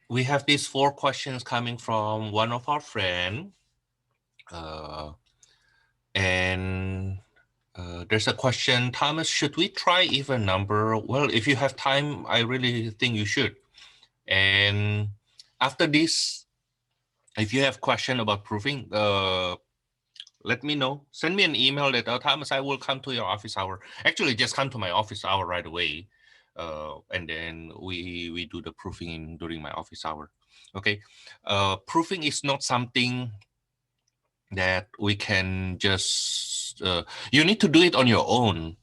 we have these 4 questions coming from one of our friend, and there's a question, Thomas, should we try even number? Well, if you have time, I really think you should. And after this, if you have question about proofing, let me know. Send me an email that, Thomas, I will come to your office hour. Actually, just come to my office hour right away. And then we do the proofing during my office hour. Okay. Proofing is not something that we can just, you need to do it on your own,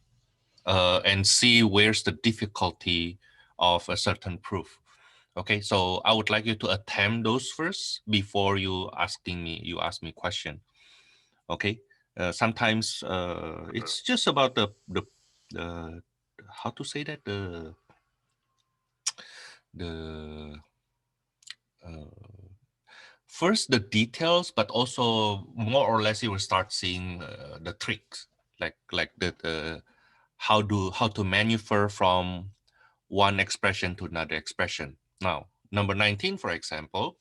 and see where's the difficulty of a certain proof. Okay, so I would like you to attempt those first before you ask me question. Okay, sometimes it's just about the how to say that, the uh, first the details, but also more or less you will start seeing the tricks, like the how to maneuver from one expression to another expression. Now, number 19, for example,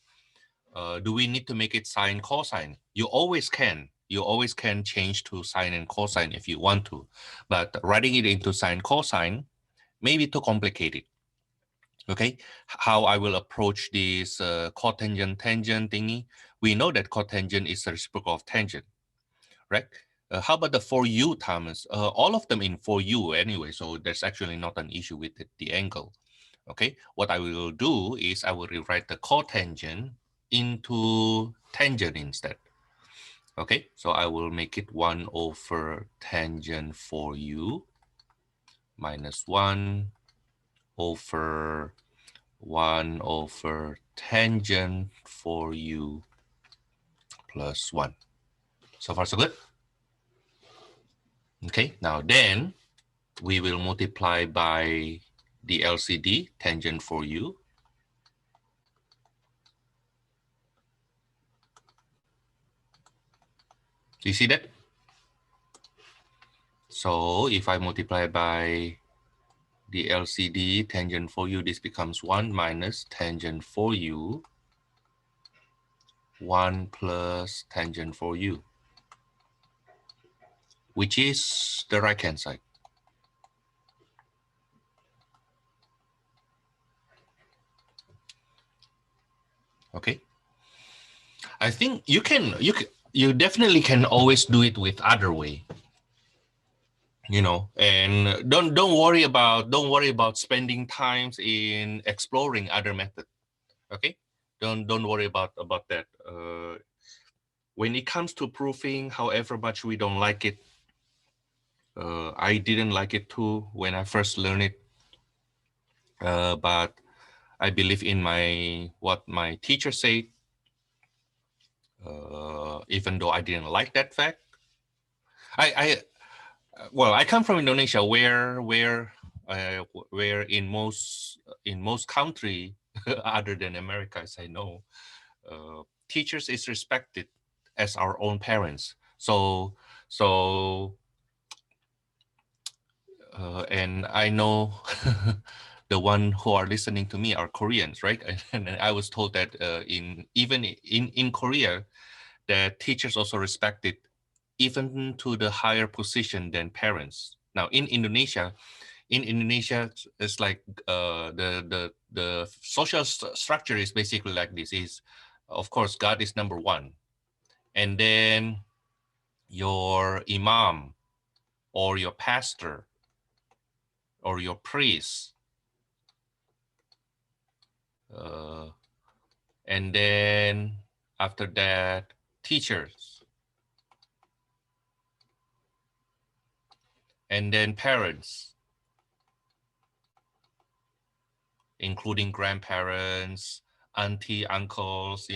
do we need to make it sine cosine? You always can. You always can change to sine and cosine if you want to, but writing it into sine cosine may be too complicated. Okay, how I will approach this cotangent tangent thingy? We know that cotangent is the reciprocal of tangent, right? How about the for u, Thomas? All of them in for u anyway, so there's actually not an issue with the angle. Okay, what I will do is I will rewrite the cotangent into tangent instead. Okay, so I will make it 1 over tangent for u minus 1 over 1 over tangent for u plus 1. So far so good. Okay, now then we will multiply by the LCD tangent for u. Do you see that? So if I multiply by the LCD tangent for u, this becomes 1 minus tangent for u, 1 plus tangent for u, which is the right-hand side. Okay. I think you definitely can always do it with other way, and don't worry about spending times in exploring other method. Okay, don't worry about that. When it comes to proofing, however much we don't like it, I didn't like it too when I first learned it, but I believe in what my teacher said, even though I didn't like that fact. I come from Indonesia, where in most country other than America, as I know, teachers is respected as our own parents. So and I know the one who are listening to me are Koreans, right? And I was told that even in Korea, that teachers also respected even to the higher position than parents. Now in Indonesia, it's like the social structure is basically like this: is of course God is number one, and then your imam or your pastor or your priest, uh, and then after that teachers, and then parents, including grandparents, auntie, uncles.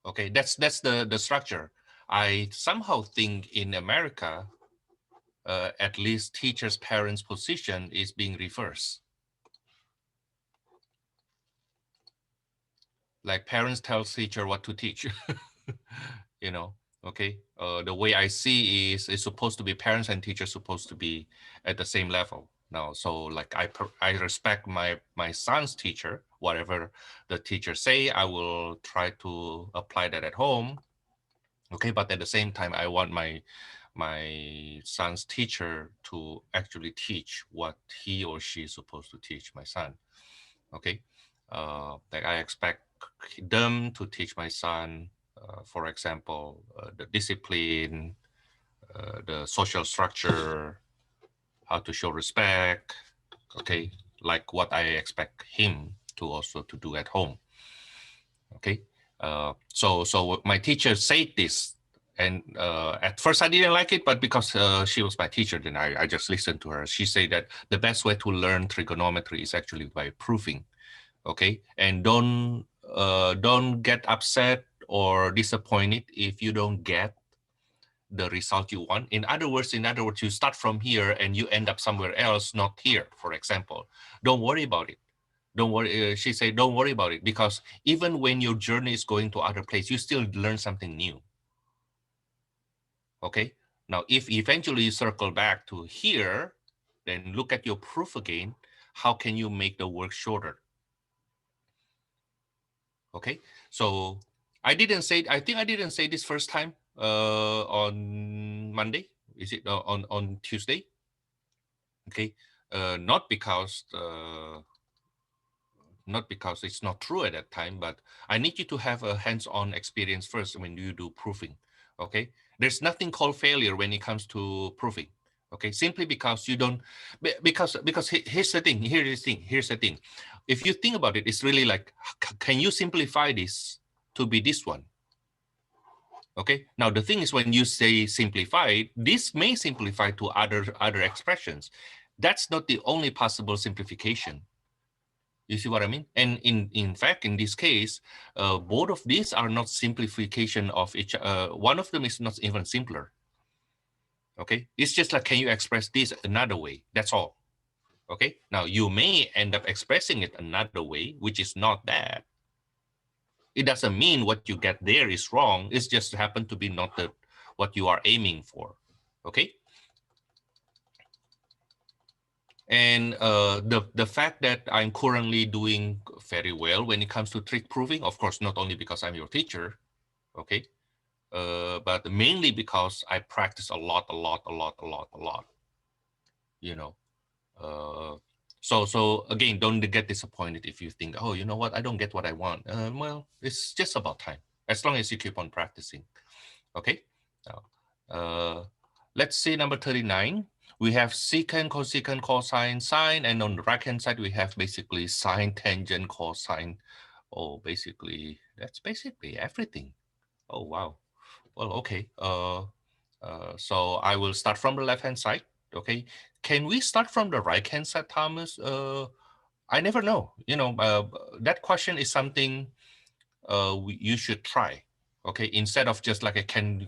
Okay, that's the structure. I somehow think in America, at least teachers' parents' position is being reversed. Like parents tell teacher what to teach. you know. Okay. The way I see is it's supposed to be parents and teachers supposed to be at the same level. Now, so like I respect my son's teacher. Whatever the teacher say, I will try to apply that at home. Okay, but at the same time, I want my son's teacher to actually teach what he or she is supposed to teach my son. Okay, like I expect them to teach my son, for example, the discipline, the social structure, how to show respect. Okay, like what I expect him to also to do at home. Okay, so my teacher said this, and at first I didn't like it, but because she was my teacher, then I just listened to her. She said that the best way to learn trigonometry is actually by proving. Okay, and don't get upset or disappointed if you don't get the result you want. In other words, you start from here and you end up somewhere else, not here, for example. Don't worry about it. Don't worry. She said, don't worry about it, because even when your journey is going to other place, you still learn something new. Okay. Now, if eventually you circle back to here, then look at your proof again. How can you make the work shorter? Okay. So I think I didn't say this first time on Monday. Is it on Tuesday? Okay. Not because it's not true at that time, but I need you to have a hands-on experience first when you do proofing. Okay, there's nothing called failure when it comes to proofing. Okay, simply because you don't, because here's the thing. Here's the thing. If you think about it, it's really like, can you simplify this to be this one? Okay. Now the thing is, when you say simplified, this may simplify to other expressions. That's not the only possible simplification. You see what I mean? And in fact, in this case, both of these are not simplification of each. One of them is not even simpler. Okay, it's just like, can you express this another way? That's all. Okay. Now you may end up expressing it another way, which is not that. It doesn't mean what you get there is wrong. It's just happen to be not the what you are aiming for. Okay. And the fact that I'm currently doing very well when it comes to trick proving, of course, not only because I'm your teacher, okay, but mainly because I practice a lot, you know. Uh, so again, don't get disappointed if you think, oh, you know what, I don't get what I want. Well, it's just about time, as long as you keep on practicing. Okay. Now, let's see number 39. We have secant, cosecant, cosine, sine, and on the right-hand side, we have basically sine, tangent, cosine. Oh, basically, that's basically everything. Oh, wow. Well, okay. So I will start from the left-hand side. Okay. Can we start from the right-hand side, Thomas? I never know. That question is something you should try. Okay, instead of just like a can.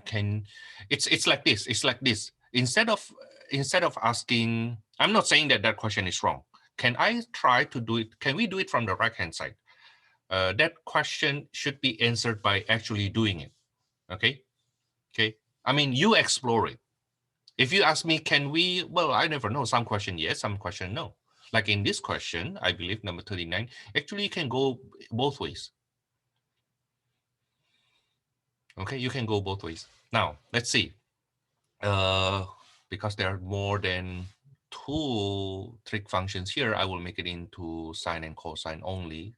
It's like this. It's like this. Instead of asking, I'm not saying that question is wrong. Can I try to do it? Can we do it from the right-hand side? That question should be answered by actually doing it. Okay. Okay. I mean, you explore it. If you ask me, can we? Well, I never know. Some question yes, some question no. Like in this question, I believe number 39, actually you can go both ways. Okay, you can go both ways. Now, let's see. Because there are more than two trig functions here, I will make it into sine and cosine only.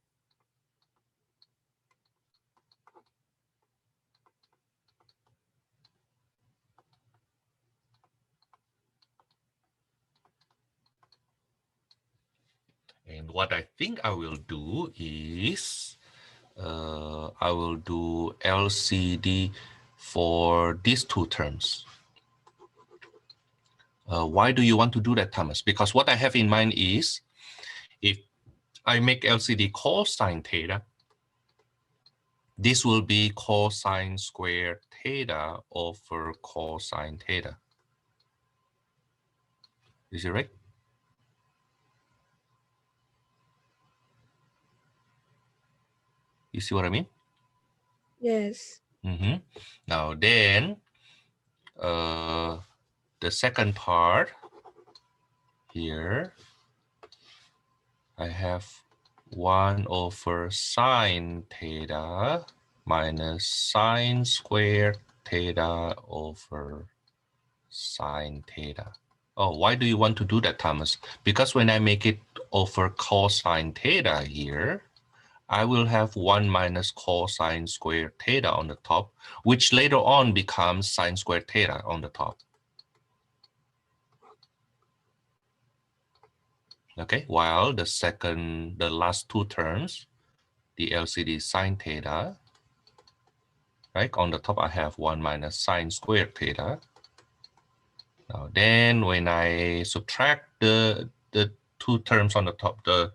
And what I think I will do is I will do LCD for these two terms. Why do you want to do that, Thomas? Because what I have in mind is, if I make LCD cosine theta, this will be cosine squared theta over cosine theta. Is it right? You see what I mean? Yes. Now then, the second part, here I have 1 over sine theta minus sine squared theta over sine theta. Oh, why do you want to do that, Thomas? Because when I make it over cosine theta here, I will have 1 minus cosine squared theta on the top, which later on becomes sine squared theta on the top. Okay, while the last two terms, the LCD sine theta, right? On the top, I have 1 minus sine squared theta. Now, then when I subtract the two terms on the top, the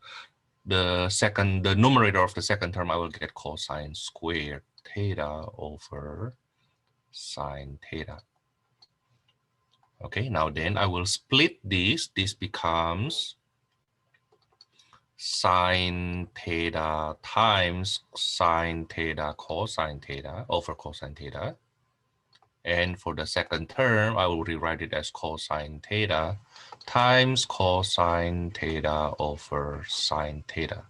numerator of the second term, I will get cosine squared theta over sine theta. Okay, now then I will split this. This becomes sine theta times sine theta cosine theta over cosine theta. And for the second term, I will rewrite it as cosine theta times cosine theta over sine theta.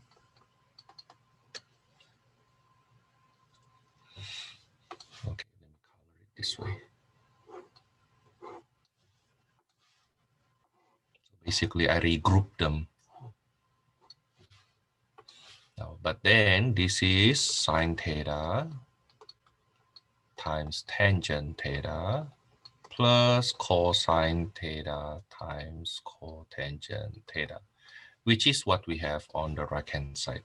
Okay, let me color it this way. So basically, I regroup them. Now, but then this is sine theta times tangent theta plus cosine theta times cotangent theta, which is what we have on the right-hand side.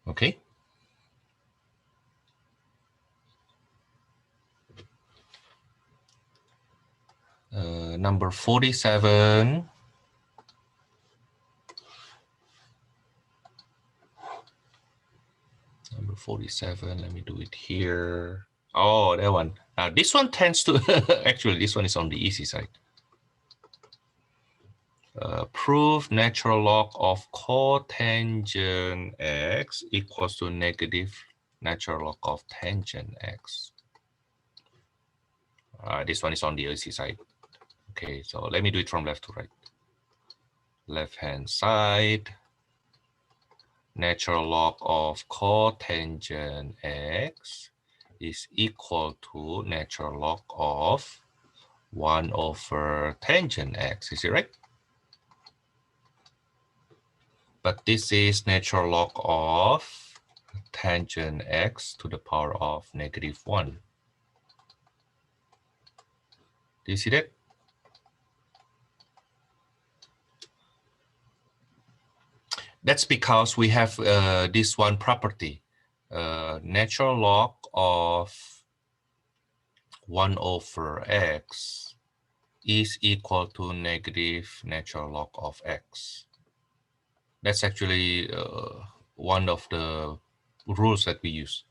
Okay. Number 47. Number 47, let me do it here. Oh, that one. Now this one tends to, actually this one is on the easy side. Prove natural log of cotangent x equals to negative natural log of tangent x. This one is on the easy side. Okay, so let me do it from left to right. Left-hand side, natural log of cotangent x is equal to natural log of 1 over tangent x. Is it right? But this is natural log of tangent x to the power of -1. Do you see that? That's because we have this one property. Natural log of 1 over x is equal to negative natural log of x. That's actually one of the rules that we use.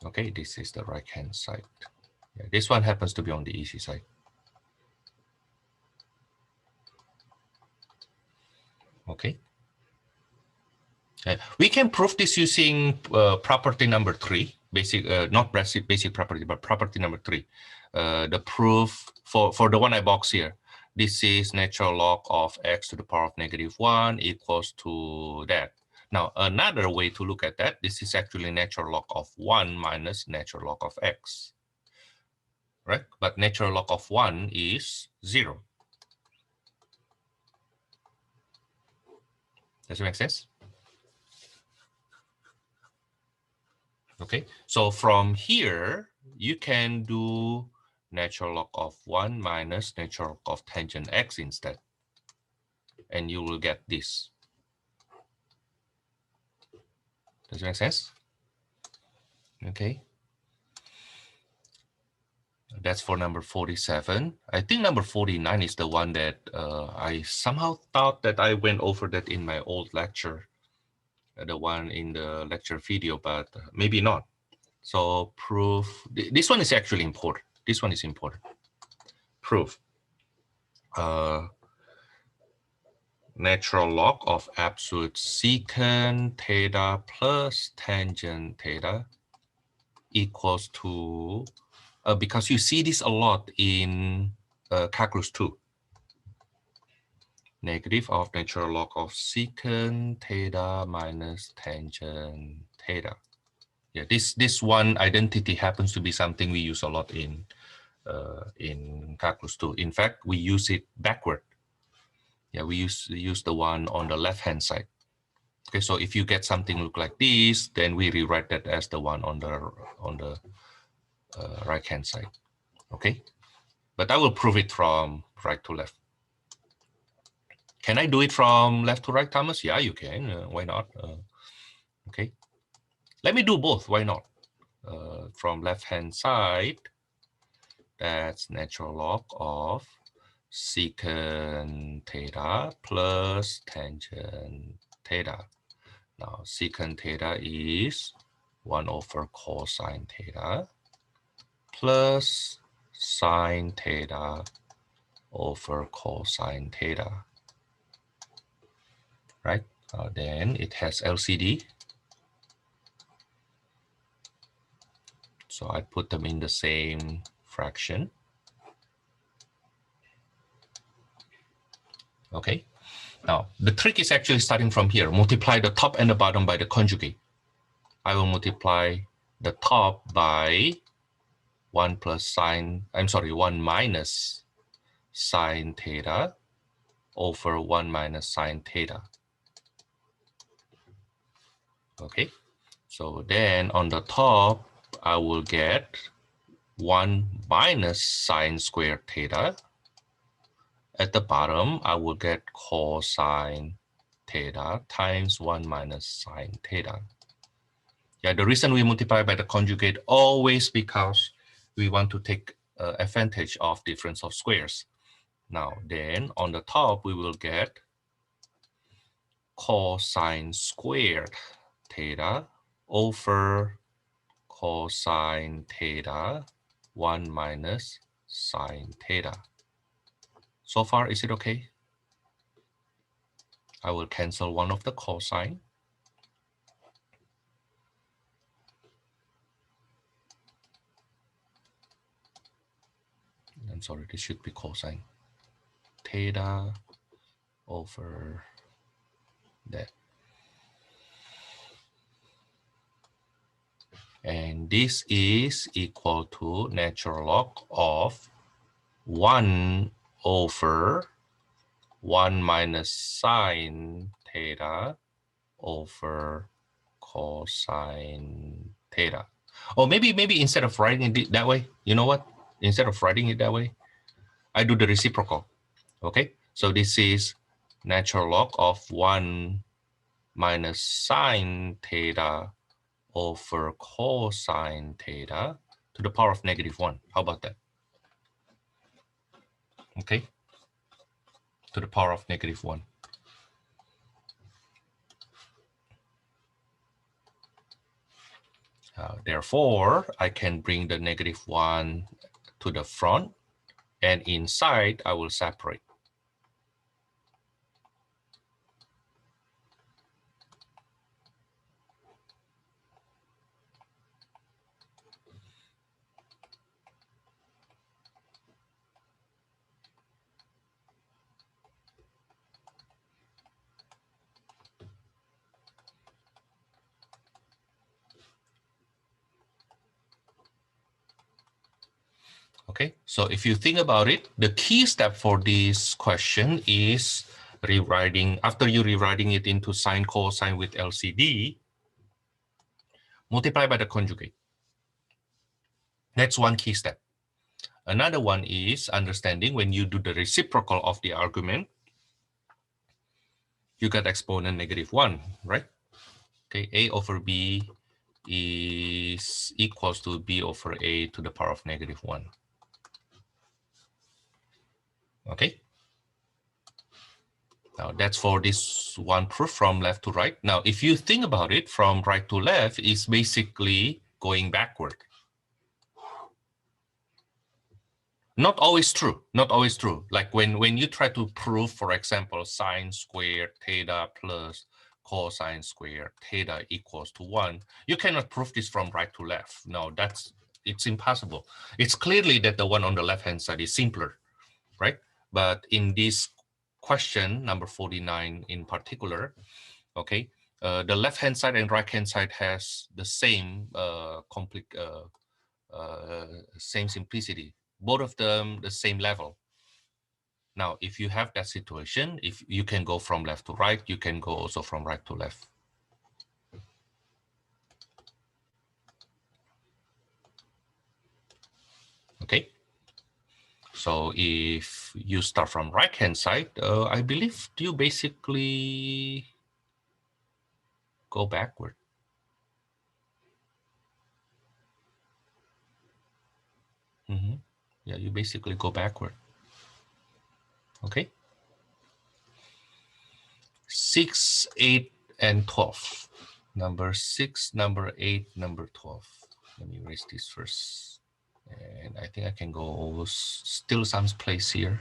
Okay, this is the right-hand side. Yeah, this one happens to be on the easy side. Okay. We can prove this using property number 3, not basic property, but property number 3. The proof for the one I box here, this is natural log of x to the power of -1 equals to that. Now, another way to look at that, this is actually natural log of 1 minus natural log of x, right? But natural log of 1 is 0. Does it make sense? Okay, so from here, you can do natural log of 1 minus natural log of tangent x instead. And you will get this. Does it make sense? Okay. That's for number 47. I think number 49 is the one that I somehow thought that I went over that in my old lecture, the one in the lecture video, but maybe not. So proof, this one is actually important. This one is important. proof. Natural log of absolute secant theta plus tangent theta equals to, because you see this a lot in calculus 2. Negative of natural log of secant theta minus tangent theta. Yeah, this one identity happens to be something we use a lot in calculus 2. In fact, we use it backward. Yeah, we use the one on the left-hand side. Okay, so if you get something look like this, then we rewrite that as the one on the right-hand side. Okay, but I will prove it from right to left. Can I do it from left to right, Thomas? Yeah, you can. Why not? Okay, let me do both. Why not? From left-hand side, that's natural log of secant theta plus tangent theta. Now, secant theta is 1 over cosine theta plus sine theta over cosine theta, right? Then it has LCD. So I put them in the same fraction. Okay. Now, the trick is actually starting from here. Multiply the top and the bottom by the conjugate. I will multiply the top by 1 minus sine theta over 1 minus sine theta. Okay. So then on the top, I will get 1 minus sine squared theta. At the bottom, I will get cosine theta times 1 minus sine theta. Yeah, the reason we multiply by the conjugate always because we want to take advantage of difference of squares. Now, then on the top, we will get cosine squared theta over cosine theta 1 minus sine theta. So far, is it okay? I will cancel one of the cosine. I'm sorry, this should be cosine theta over that. And this is equal to natural log of 1 over 1 minus sine theta over cosine theta. Or maybe instead of writing it that way, you know what? Instead of writing it that way, I do the reciprocal. Okay, so this is natural log of 1 minus sine theta over cosine theta to the power of -1. How about that? Okay, to the power of -1. Therefore, I can bring the -1 to the front, and inside I will separate. Okay, so if you think about it, the key step for this question is rewriting, after you rewriting it into sine cosine with LCD, multiply by the conjugate. That's one key step. Another one is understanding when you do the reciprocal of the argument, you get exponent -1, right? Okay, A over B is equals to B over A to the power of -1. Okay. Now that's for this one proof from left to right. Now, if you think about it from right to left, is basically going backward. Not always true. Not always true. Like when you try to prove, for example, sine squared theta plus cosine squared theta equals to 1, you cannot prove this from right to left. No, it's impossible. It's clearly that the one on the left-hand side is simpler, right? But in this question, number 49 in particular, okay, the left-hand side and right-hand side has the same same simplicity. Both of them the same level. Now, if you have that situation, if you can go from left to right, you can go also from right to left. Okay. So if you start from right-hand side, I believe you basically go backward. Yeah, you basically go backward. Okay. 6, 8, and 12. Number 6, number 8, number 12. Let me erase this first. And I think I can go still some place here.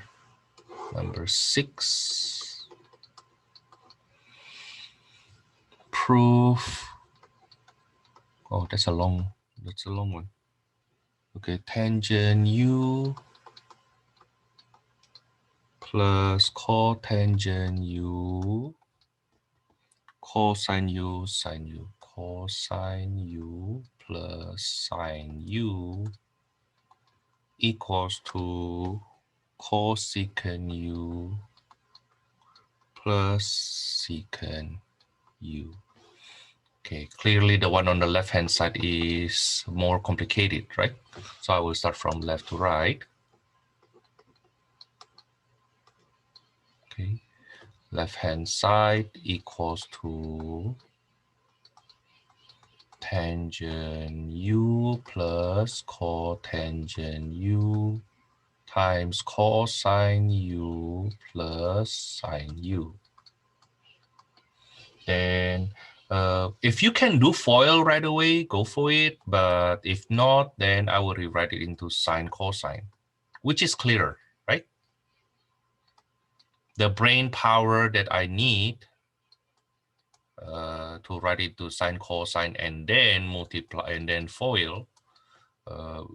Number 6. Proof. Oh, that's a long one. Okay, tangent U plus cotangent U, cosine U, sine U, cosine U plus sine U equals to cosecant U plus secant U. Okay, clearly the one on the left-hand side is more complicated, right? So I will start from left to right. Okay, left-hand side equals to tangent U plus cotangent U times cosine U plus sine U. Then if you can do FOIL right away, go for it. But if not, then I will rewrite it into sine cosine, which is clearer, right? The brain power that I need to write it to sine cosine and then multiply and then FOIL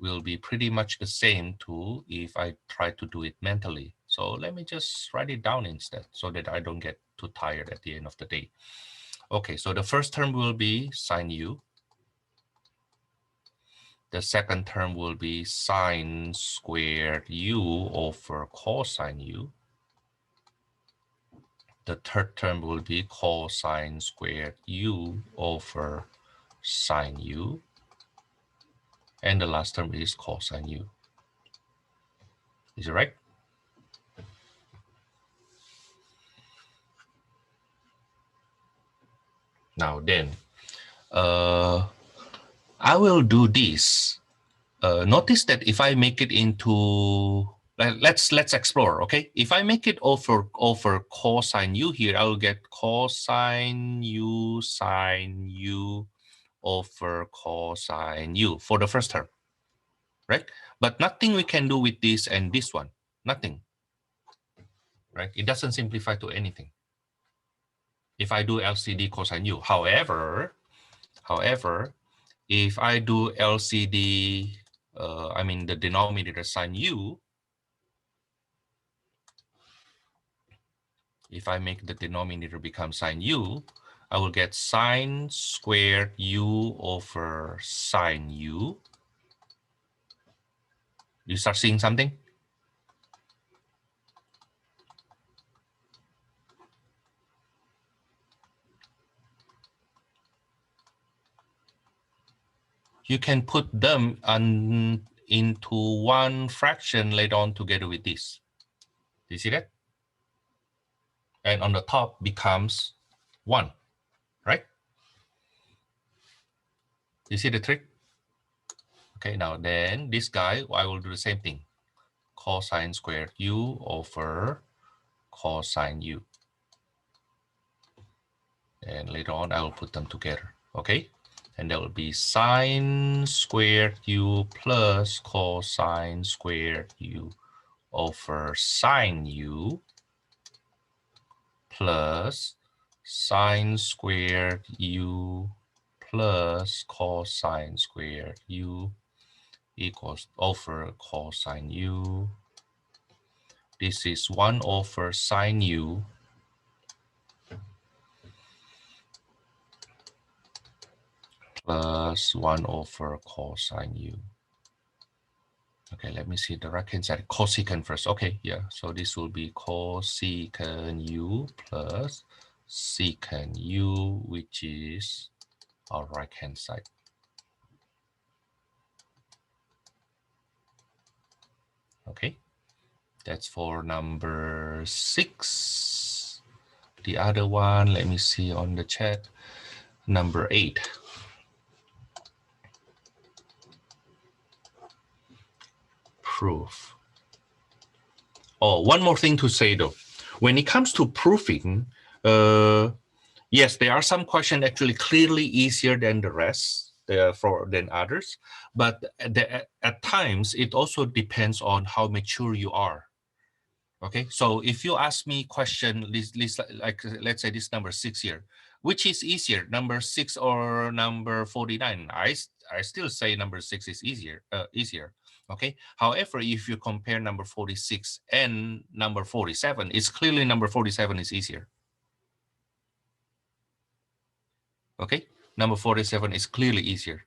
will be pretty much the same too if I try to do it mentally. So let me just write it down instead so that I don't get too tired at the end of the day. Okay, so the first term will be sine U. The second term will be sine squared U over cosine U. The third term will be cosine squared U over sine U. And the last term is cosine U. Is it right? Now then, I will do this. Notice that if I make it into, let's explore, okay? If I make it over cosine U here, I will get cosine U sine U over cosine U for the first term, right? But nothing we can do with this and this one, nothing, right? It doesn't simplify to anything. If I do LCD cosine U, however, if I do LCD, I mean the denominator sine U, if I make the denominator become sine U, I will get sine squared U over sine U. You start seeing something? You can put them into one fraction later on together with this. Do you see that? And on the top becomes 1, right? You see the trick? Okay, now then this guy, I will do the same thing. Cosine squared U over cosine U. And later on, I will put them together, okay? And that will be sine squared u plus cosine squared u over sine u plus sine squared u plus cosine squared u equals over cosine u. This is 1 over sine u plus 1 over cosine u. Okay, let me see the right hand side. Cosecant first. Okay, yeah. So this will be cosecant u plus secant u, which is our right hand side. Okay, that's for number 6. The other one, let me see on the chat. Number 8. Proof. Oh, one more thing to say though. When it comes to proofing, yes, there are some questions actually clearly easier than the rest, than others, but at times it also depends on how mature you are. Okay, so if you ask me question, like let's say this number 6 here, which is easier, number 6 or number 49? I still say number 6 is easier. Okay, however, if you compare number 46 and number 47, it's clearly number 47 is easier. Okay, number 47 is clearly easier.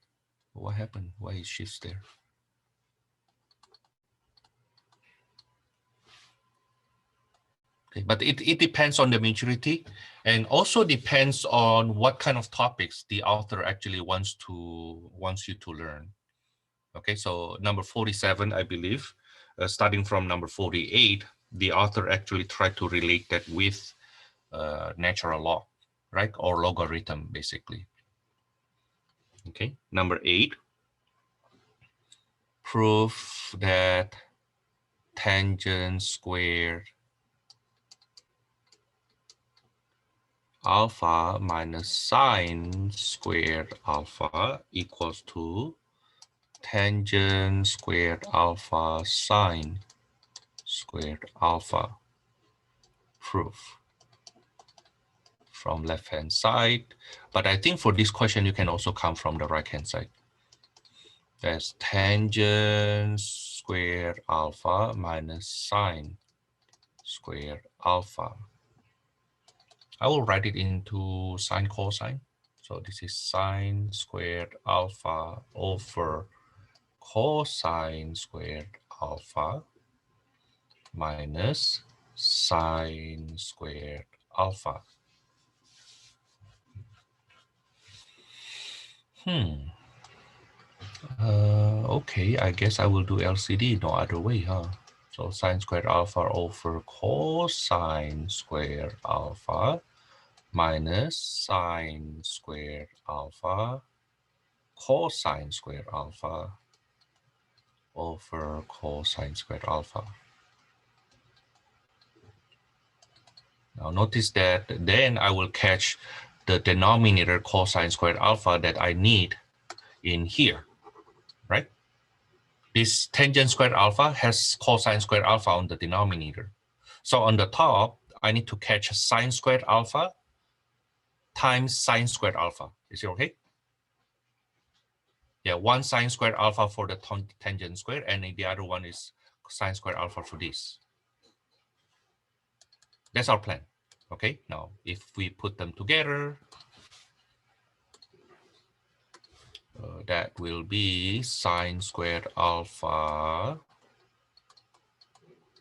What happened? Why is shifts there? Okay, but it depends on the maturity and also depends on what kind of topics the author actually wants you to learn. Okay, so number 47, I believe, starting from number 48, the author actually tried to relate that with natural law, right? Or logarithm, basically. Okay, number 8, proof that tangent squared alpha minus sine squared alpha equals to tangent squared alpha sine squared alpha. Proof from left hand side, but I think for this question you can also come from the right hand side. That's tangent squared alpha minus sine squared alpha. I will write it into sine cosine. So this is sine squared alpha over cosine squared alpha minus sine squared alpha. Okay, I guess I will do LCD, no other way, huh? So sine squared alpha over cosine squared alpha minus sine squared alpha cosine squared alpha over cosine squared alpha. Now notice that then I will catch the denominator cosine squared alpha that I need in here, right? This tangent squared alpha has cosine squared alpha on the denominator. So on the top, I need to catch sine squared alpha times sine squared alpha. Is it okay? Yeah, one sine squared alpha for the tangent square, and the other one is sine squared alpha for this. That's our plan. Okay, now if we put them together, that will be sine squared alpha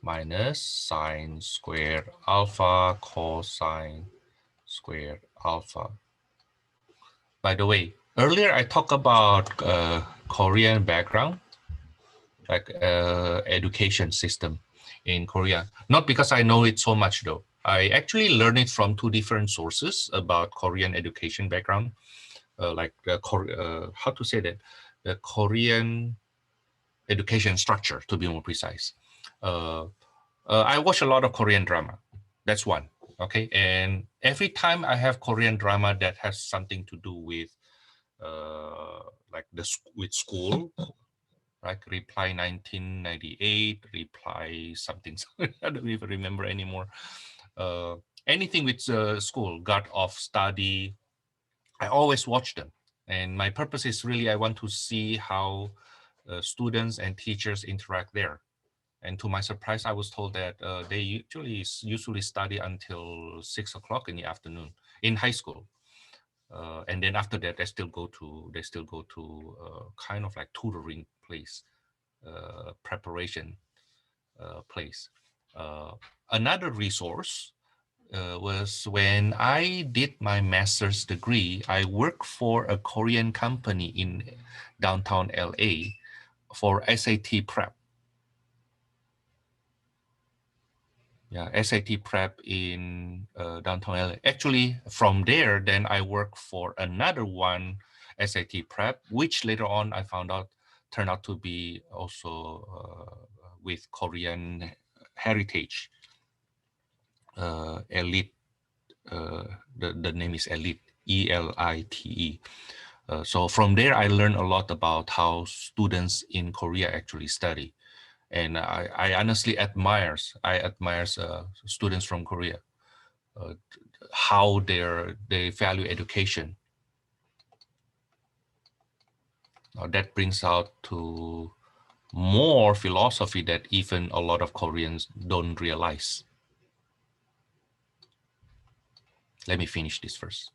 minus sine squared alpha cosine squared alpha. By the way, earlier I talked about Korean background, like education system in Korea. Not because I know it so much though. I actually learned it from 2 different sources about Korean education background, like the how to say that, the Korean education structure, to be more precise. I watch a lot of Korean drama. That's one. Okay, and every time I have Korean drama that has something to do with like with school, right? Reply 1998, reply something. I don't even remember anymore. Anything with school, God of Study, I always watch them. And my purpose is really I want to see how students and teachers interact there. And to my surprise, I was told that they usually study until 6 o'clock in the afternoon in high school. And then after that, they still go to kind of like tutoring place, preparation place. Another resource was when I did my master's degree. I worked for a Korean company in downtown LA for SAT prep. Yeah, SAT prep in downtown LA. Actually, from there, then I worked for another one, SAT prep, which later on I found out turned out to be also with Korean heritage, elite. The name is Elite, ELITE. So from there, I learned a lot about how students in Korea actually study. And I honestly I admire students from Korea, how they value education. Now that brings out to more philosophy that even a lot of Koreans don't realize. Let me finish this first.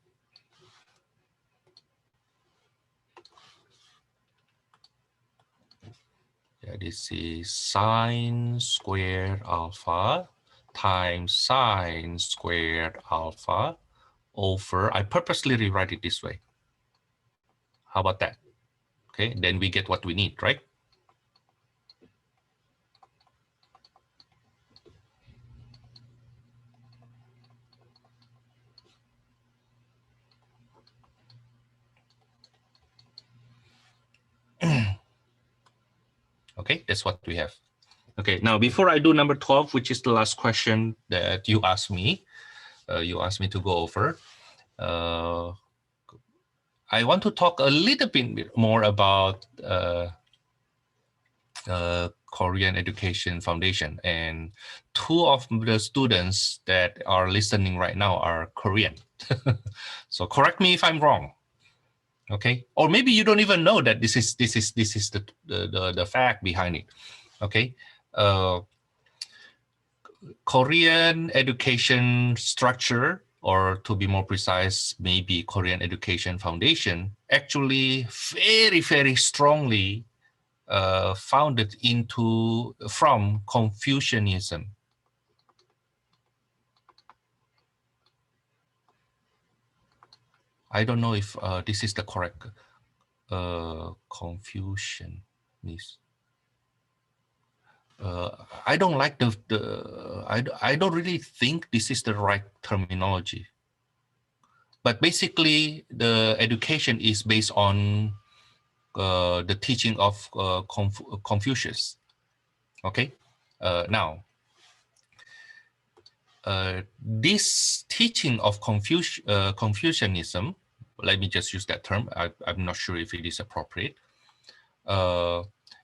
Yeah, this is sine squared alpha times sine squared alpha over, I purposely rewrite it this way. How about that? Okay, then we get what we need, right? Okay, that's what we have. Okay, now before I do number 12, which is the last question that you asked me to go over, I want to talk a little bit more about Korean Education Foundation. And two of the students that are listening right now are Korean. So correct me if I'm wrong. Okay, or maybe you don't even know that this is the fact behind it. Okay, Korean education structure, or to be more precise, maybe Korean Education Foundation, actually very strongly founded from Confucianism. I don't know if this is the correct Confucianism. I don't like I don't really think this is the right terminology. But basically, the education is based on the teaching of Confucius. Okay, now this teaching of Confucianism, let me just use that term. I'm not sure if it is appropriate.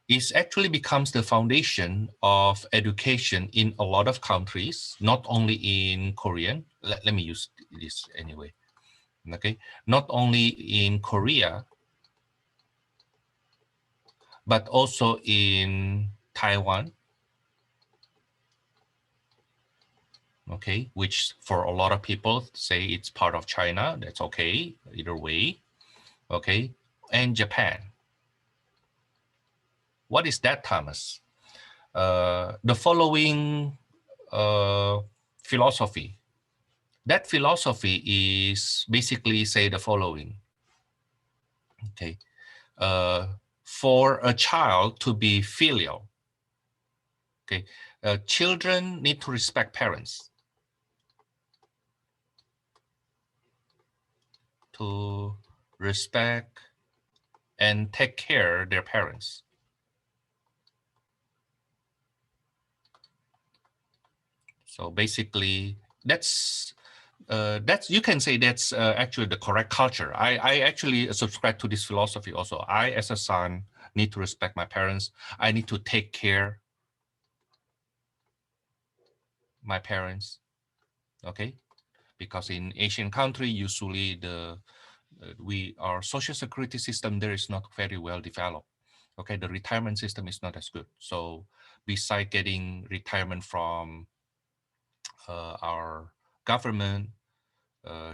It actually becomes the foundation of education in a lot of countries, not only in Korean. Let me use this anyway. Okay, not only in Korea, but also in Taiwan. Okay, which for a lot of people say it's part of China. That's okay, either way. Okay, and Japan. What is that, Thomas? The following philosophy. That philosophy is basically say the following. Okay, for a child to be filial, okay, children need to respect parents. To respect and take care their parents. So basically, that's That's, you can say that's actually the correct culture. I actually subscribe to this philosophy also. I, as a son, need to respect my parents. I need to take care my parents. Okay, because in Asian country, usually the we our social security system there is not very well developed. Okay, the retirement system is not as good. So beside getting retirement from our government,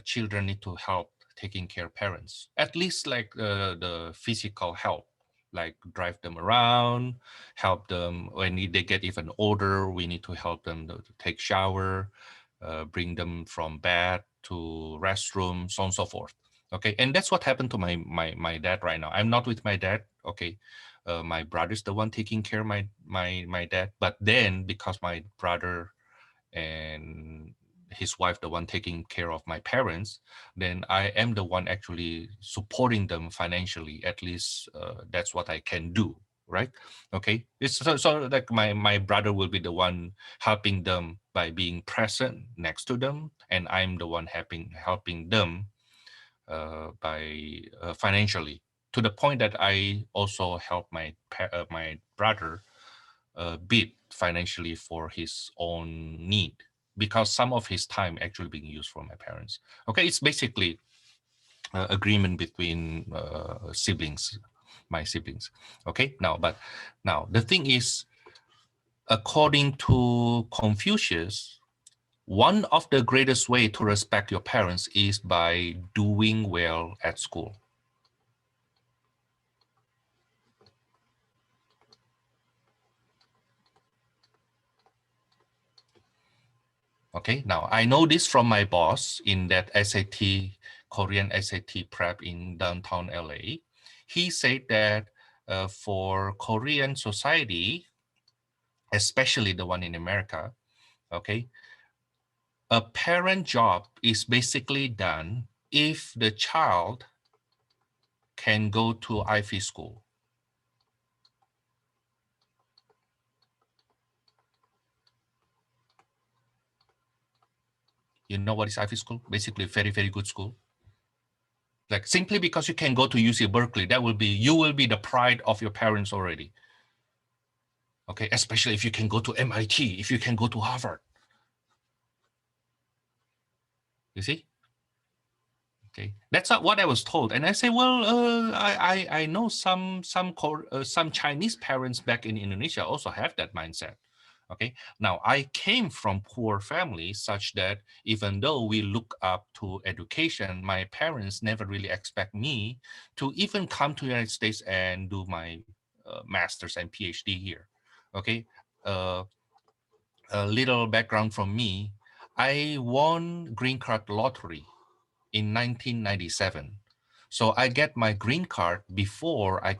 children need to help taking care of parents, at least like the physical help, like drive them around, help them when they get even older. We need to help them to take shower, bring them from bed to restroom, so on and so forth. Okay, and that's what happened to my dad right now. I'm not with my dad. Okay, my brother's the one taking care of my dad. But then because my brother and his wife the one taking care of my parents, then I am the one actually supporting them financially. At least that's what I can do, right? Okay, it's so like my brother will be the one helping them by being present next to them, and I'm the one helping them by financially, to the point that I also help my brother bit financially for his own need, because some of his time actually being used for my parents. Okay, it's basically agreement between siblings, my siblings. Okay, now the thing is, according to Confucius, one of the greatest way to respect your parents is by doing well at school. Okay, now I know this from my boss in that SAT, Korean SAT prep in downtown LA. He said that for Korean society, especially the one in America, okay, a parent job is basically done if the child can go to Ivy school. You know what is Ivy school? Basically, very, very good school. Like simply because you can go to UC Berkeley, that will be, you will be the pride of your parents already. Okay, especially if you can go to MIT, if you can go to Harvard. You see? Okay, that's not what I was told, and I say, well, I know some Chinese parents back in Indonesia also have that mindset. Okay, now I came from poor families, such that even though we look up to education, my parents never really expect me to even come to the United States and do my master's and PhD here. Okay, uh, a little background from me. I won green card lottery in 1997. So I get my green card before I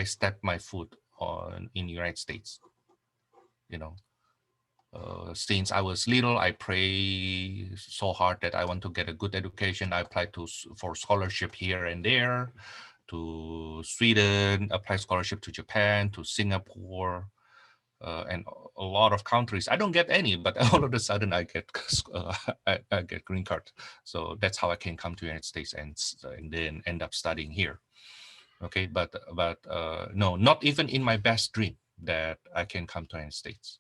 stepped my foot on in the United States. You know, since I was little, I pray so hard that I want to get a good education. I applied for scholarship here and there, to Sweden, apply scholarship to Japan, to Singapore, and a lot of countries. I don't get any, but all of a sudden I get I get green card. So that's how I can come to the United States and then end up studying here. Okay, but no, not even in my best dream that I can come to the United States.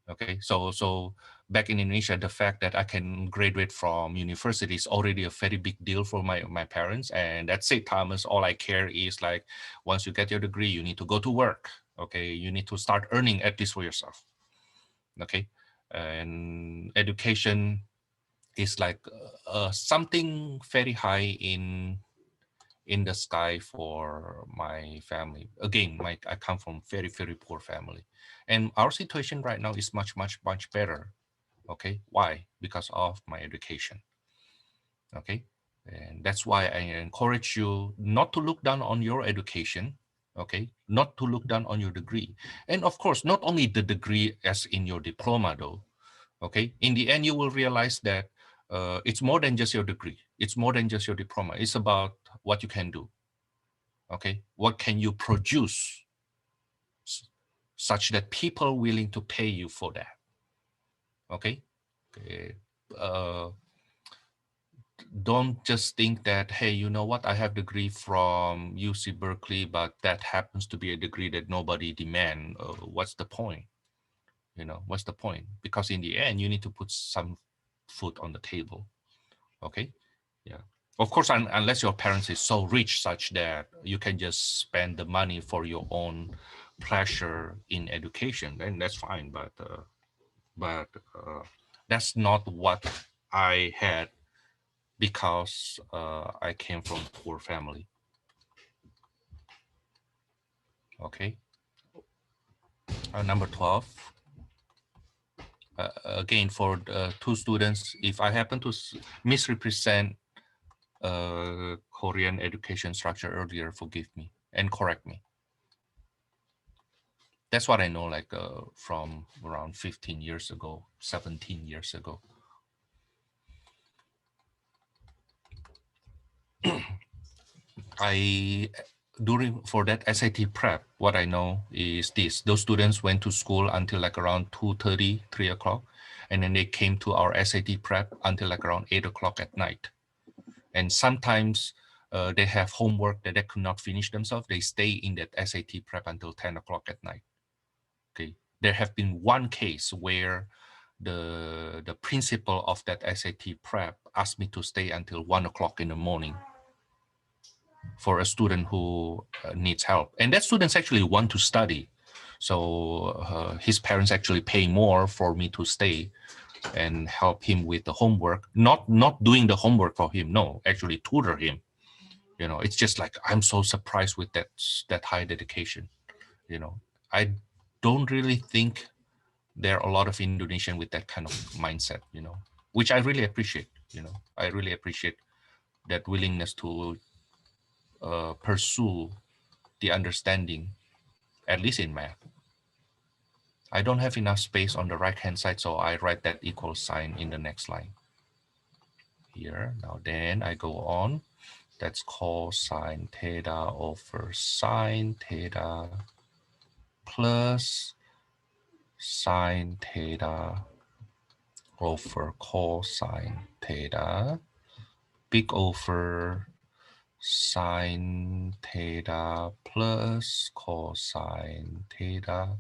Okay, so back in Indonesia, the fact that I can graduate from university is already a very big deal for my parents. And that's it, Thomas. All I care is like, once you get your degree, you need to go to work. Okay, you need to start earning at least for yourself. Okay, and education is like something very high in the sky for my family. Again, I come from very, very poor family. And our situation right now is much, much, much better. Okay. Why? Because of my education. Okay. And that's why I encourage you not to look down on your education. Okay. Not to look down on your degree. And of course, not only the degree as in your diploma, though. Okay. In the end, you will realize that it's more than just your degree. It's more than just your diploma. It's about what you can do. Okay, what can you produce such that people willing to pay you for that? Okay, okay. Uh, don't just think that, hey, you know what, I have degree from UC Berkeley, but that happens to be a degree that nobody demand. What's the point? What's the point? Because in the end, you need to put some food on the table. Okay. Yeah. Of course, unless your parents is so rich such that you can just spend the money for your own pleasure in education, then that's fine. But that's not what I had, because I came from poor family. Okay. Number 12. Again, for two students, if I happen to misrepresent Korean education structure earlier, forgive me and correct me. That's what I know, like from around 15 years ago, 17 years ago. For that SAT prep, what I know is this: those students went to school until like around 2:30, 3 o'clock, and then they came to our SAT prep until like around 8 o'clock at night. And sometimes they have homework that they could not finish themselves. They stay in that SAT prep until 10 o'clock at night. Okay, there have been one case where the principal of that SAT prep asked me to stay until 1 o'clock in the morning for a student who needs help, and that students actually want to study. So his parents actually pay more for me to stay and help him with the homework. Not doing the homework for him, no, actually tutor him. It's just like, I'm so surprised with that high dedication. I don't really think there are a lot of Indonesian with that kind of mindset, which I really appreciate. I really appreciate that willingness to pursue the understanding, at least in math. I don't have enough space on the right hand side, so I write that equal sign in the next line here. Now then I go on. That's cosine theta over sine theta plus sine theta over cosine theta, big over sine theta plus cosine theta.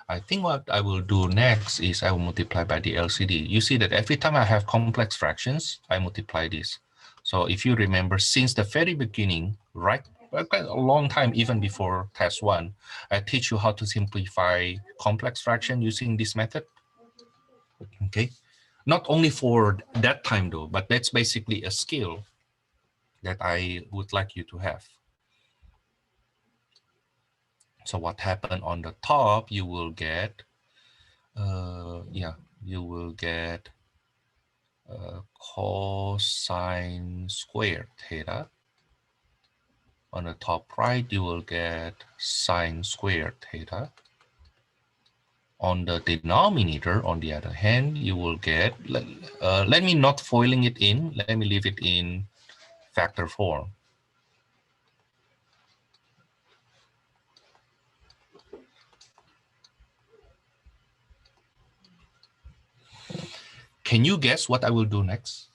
I think what I will do next is I will multiply by the LCD. You see that every time I have complex fractions, I multiply this. So if you remember, since the very beginning, right, quite a long time, even before test one, I teach you how to simplify complex fraction using this method. Okay, not only for that time though, but that's basically a skill that I would like you to have. So what happened on the top, you will get, you will get cosine squared theta. On the top right, you will get sine squared theta. On the denominator, on the other hand, you will get, let me not foiling it in, let me leave it in factor form. Can you guess what I will do next?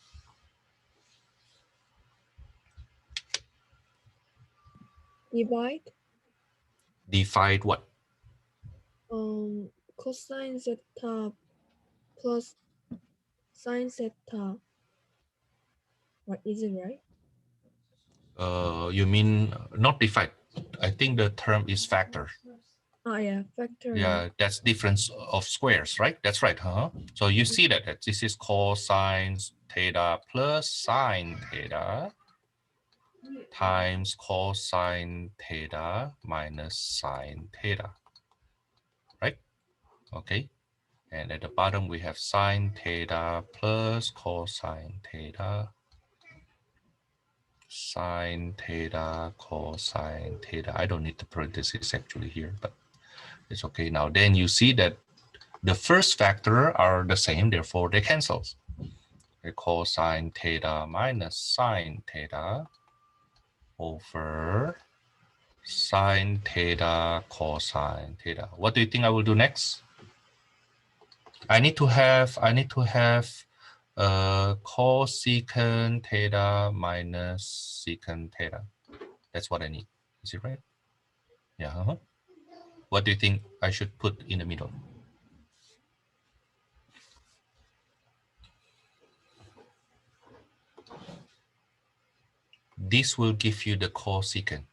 Divide Divide what? cosine theta plus sine theta. What is it, right? You mean not divide? I think the term is factor. Oh yeah, factor. Yeah, that's difference of squares, right? That's right, huh? So you see that this is cosine theta plus sine theta times cosine theta minus sine theta, right? Okay. And at the bottom, we have sine theta plus cosine theta, sine theta, cosine theta. I don't need the parentheses actually here, but it's okay. Now, then you see that the first factor are the same, therefore they cancel. Cosine theta minus sine theta over sine theta cosine theta. What do you think I will do next? I need to have cosecant theta minus secant theta. That's what I need. Is it right? Yeah. What do you think I should put in the middle? This will give you the cosecant.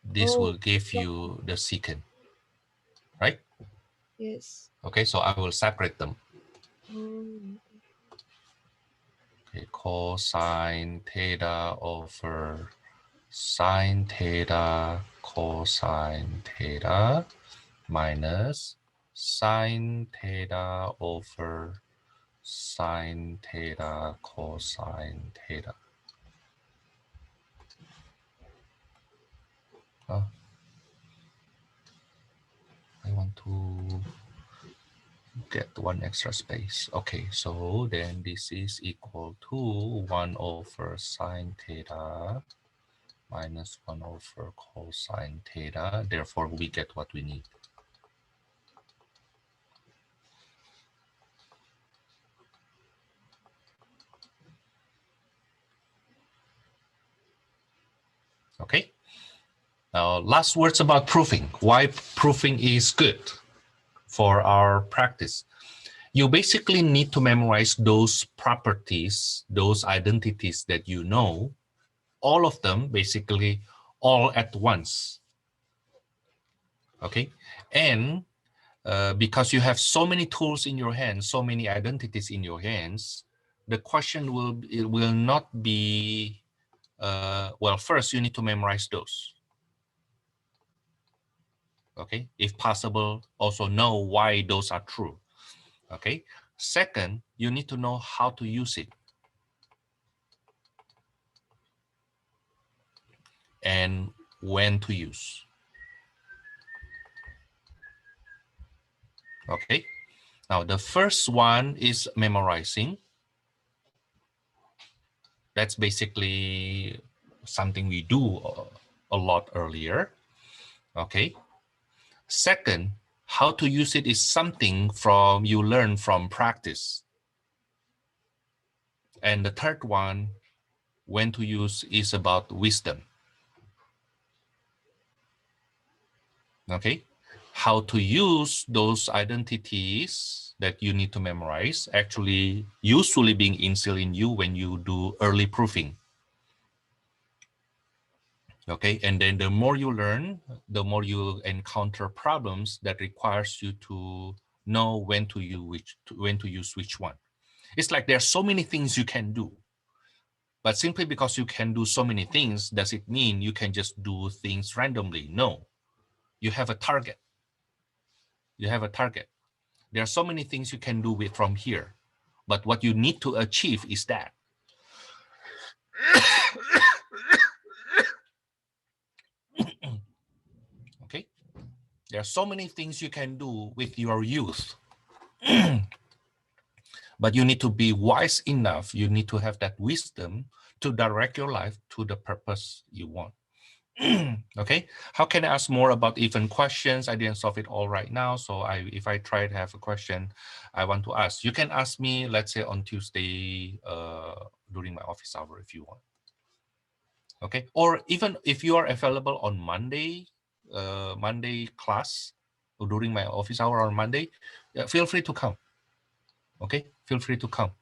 This will give you the secant, right? Yes. Okay, so I will separate them. Um, Okay, cosine theta over sine theta cosine theta minus sine theta over sine theta cosine theta. I want to get one extra space. Okay, so then this is equal to 1 over sine theta minus 1 over cosine theta. Therefore, we get what we need. Okay. Now, last words about proofing. Why proofing is good for our practice. You basically need to memorize those properties, those identities that you know, all of them basically all at once. Okay. And because you have so many tools in your hands, so many identities in your hands, the question will not be, well, first you need to memorize those. Okay, if possible, also know why those are true. Okay, second, you need to know how to use it and when to use. Okay, now the first one is memorizing. That's basically something we do a lot earlier. Okay, second, how to use it is something from you learn from practice. And the third one, when to use, is about wisdom. Okay, how to use those identities that you need to memorize actually usually being instilled in you when you do early proofing. Okay, and then the more you learn, the more you encounter problems that requires you to know when to use which one. It's like there's so many things you can do, but simply because you can do so many things, does it mean you can just do things randomly? No, you have a target. You have a target. There are so many things you can do with from here, but what you need to achieve is that. Okay, there are so many things you can do with your youth, but you need to be wise enough. You need to have that wisdom to direct your life to the purpose you want. Okay, how can I ask more about even questions? I didn't solve it all right now, so if I try to have a question I want to ask, you can ask me, let's say on Tuesday during my office hour if you want. Okay, or even if you are available on Monday, Monday class, or during my office hour on Monday, feel free to come. Okay, feel free to come.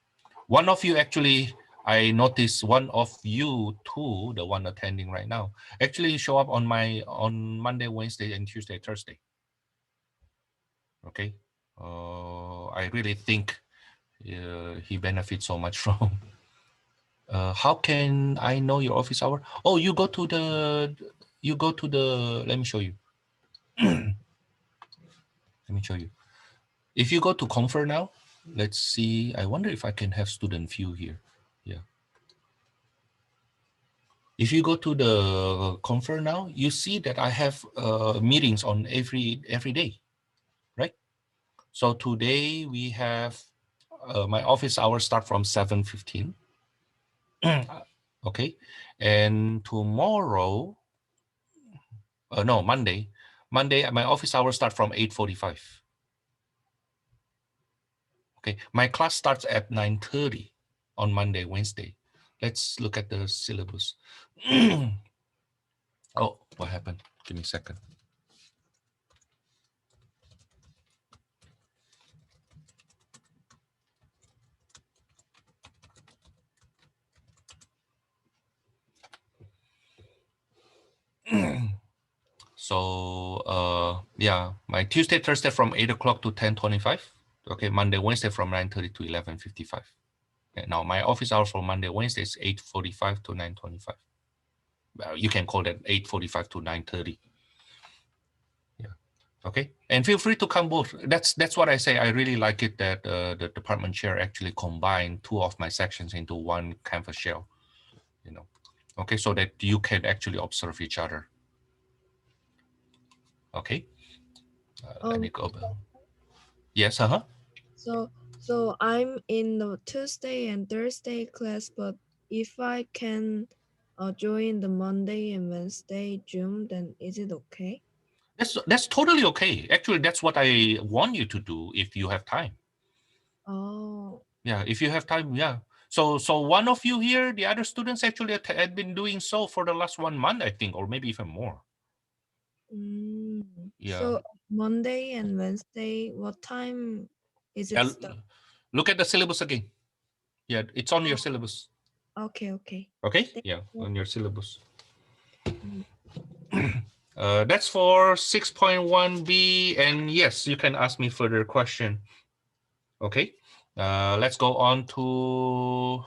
One of you actually, I noticed one of you two, the one attending right now, actually show up on Monday, Wednesday, and Tuesday, Thursday. Okay, I really think he benefits so much from. How can I know your office hour? Oh, you go to the. Let me show you. Let me show you. If you go to Confer now, let's see. I wonder if I can have student view here. Yeah. If you go to the Confer now, you see that I have meetings on every day, right? So today we have my office hours start from 7:15. Okay, and tomorrow, no, Monday my office hours start from 8:45. Okay, my class starts at 9:30 on Monday, Wednesday. Let's look at the syllabus. Oh, what happened? Give me a second. So yeah, my Tuesday, Thursday from 8 o'clock to 10:25. Okay, Monday, Wednesday from 9:30 to 11:55. Okay, now my office hour for Monday, Wednesday is 8:45 to 9:25. You can call that 8:45 to 9:30. Yeah. Okay. And feel free to come both. That's what I say. I really like it that the department chair actually combined two of my sections into one canvas shell. You know. Okay, so that you can actually observe each other. Okay. Let me Um, go. Yes. Uh huh. so so I'm in the Tuesday and Thursday class, but if I can join the Monday and Wednesday Zoom, then is it okay? That's totally okay. Actually, that's what I want you to do if you have time. Oh. Yeah, if you have time, yeah. So one of you here, the other students actually had been doing so for the last 1 month, I think, or maybe even more. Yeah. So Monday and Wednesday, what time is it Yeah. start? Look at the syllabus again. Yeah, it's on your Oh, syllabus. okay, okay. Okay. Thank Yeah, you. on your syllabus. Mm. That's for 6.1b, and yes, you can ask me further question. Okay. Let's go on to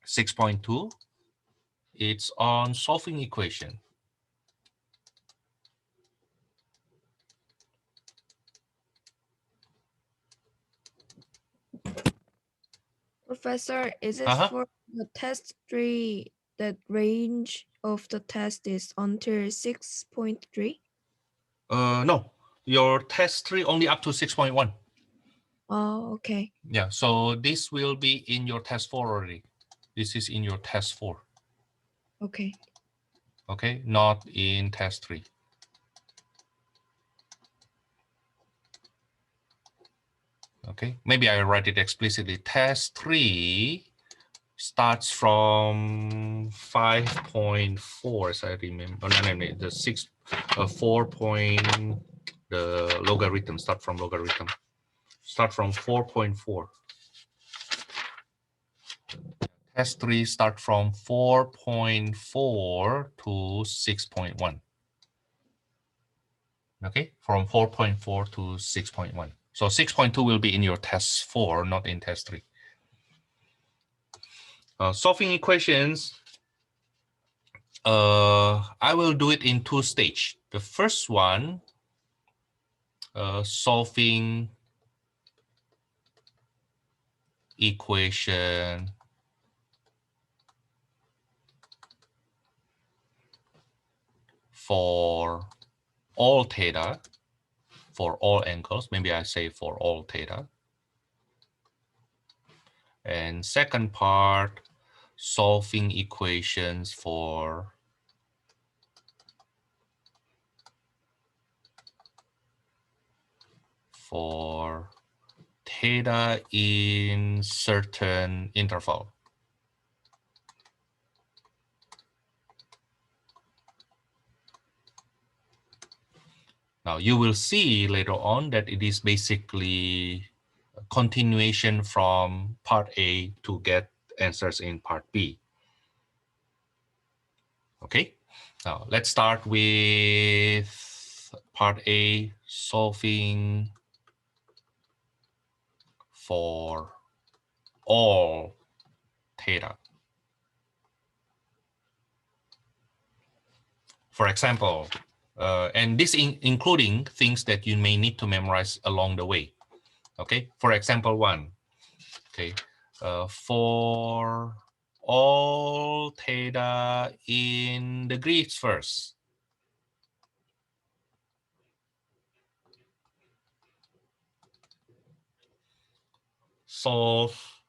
6.2. It's on solving equation. Professor, is it Uh-huh. for the test 3 that range of the test is until 6.3? No, your test 3 only up to 6.1. Oh, okay. Yeah, so this will be in your test 4 already. This is in your test 4. Okay. Okay, not in test 3. Okay, maybe I write it explicitly. Test 3 starts from 5.4, as I remember. No, the 4 point, the logarithm, start from logarithm. Start from 4.4. Test 3 start from 4.4 to 6.1. Okay, from 4.4 to 6.1. So 6.2 will be in your test 4, not in test 3. Solving equations, I will do it in 2 stages. The first one, solving equation for all theta, for all angles. Maybe I say for all theta. And second part, solving equations for theta in certain interval. Now you will see later on that it is basically a continuation from part A to get answers in part B. Okay, now let's start with part A, solving for all theta. For example, and this including things that you may need to memorize along the way. Okay, for example, 1. Okay, for all theta in degrees first, solve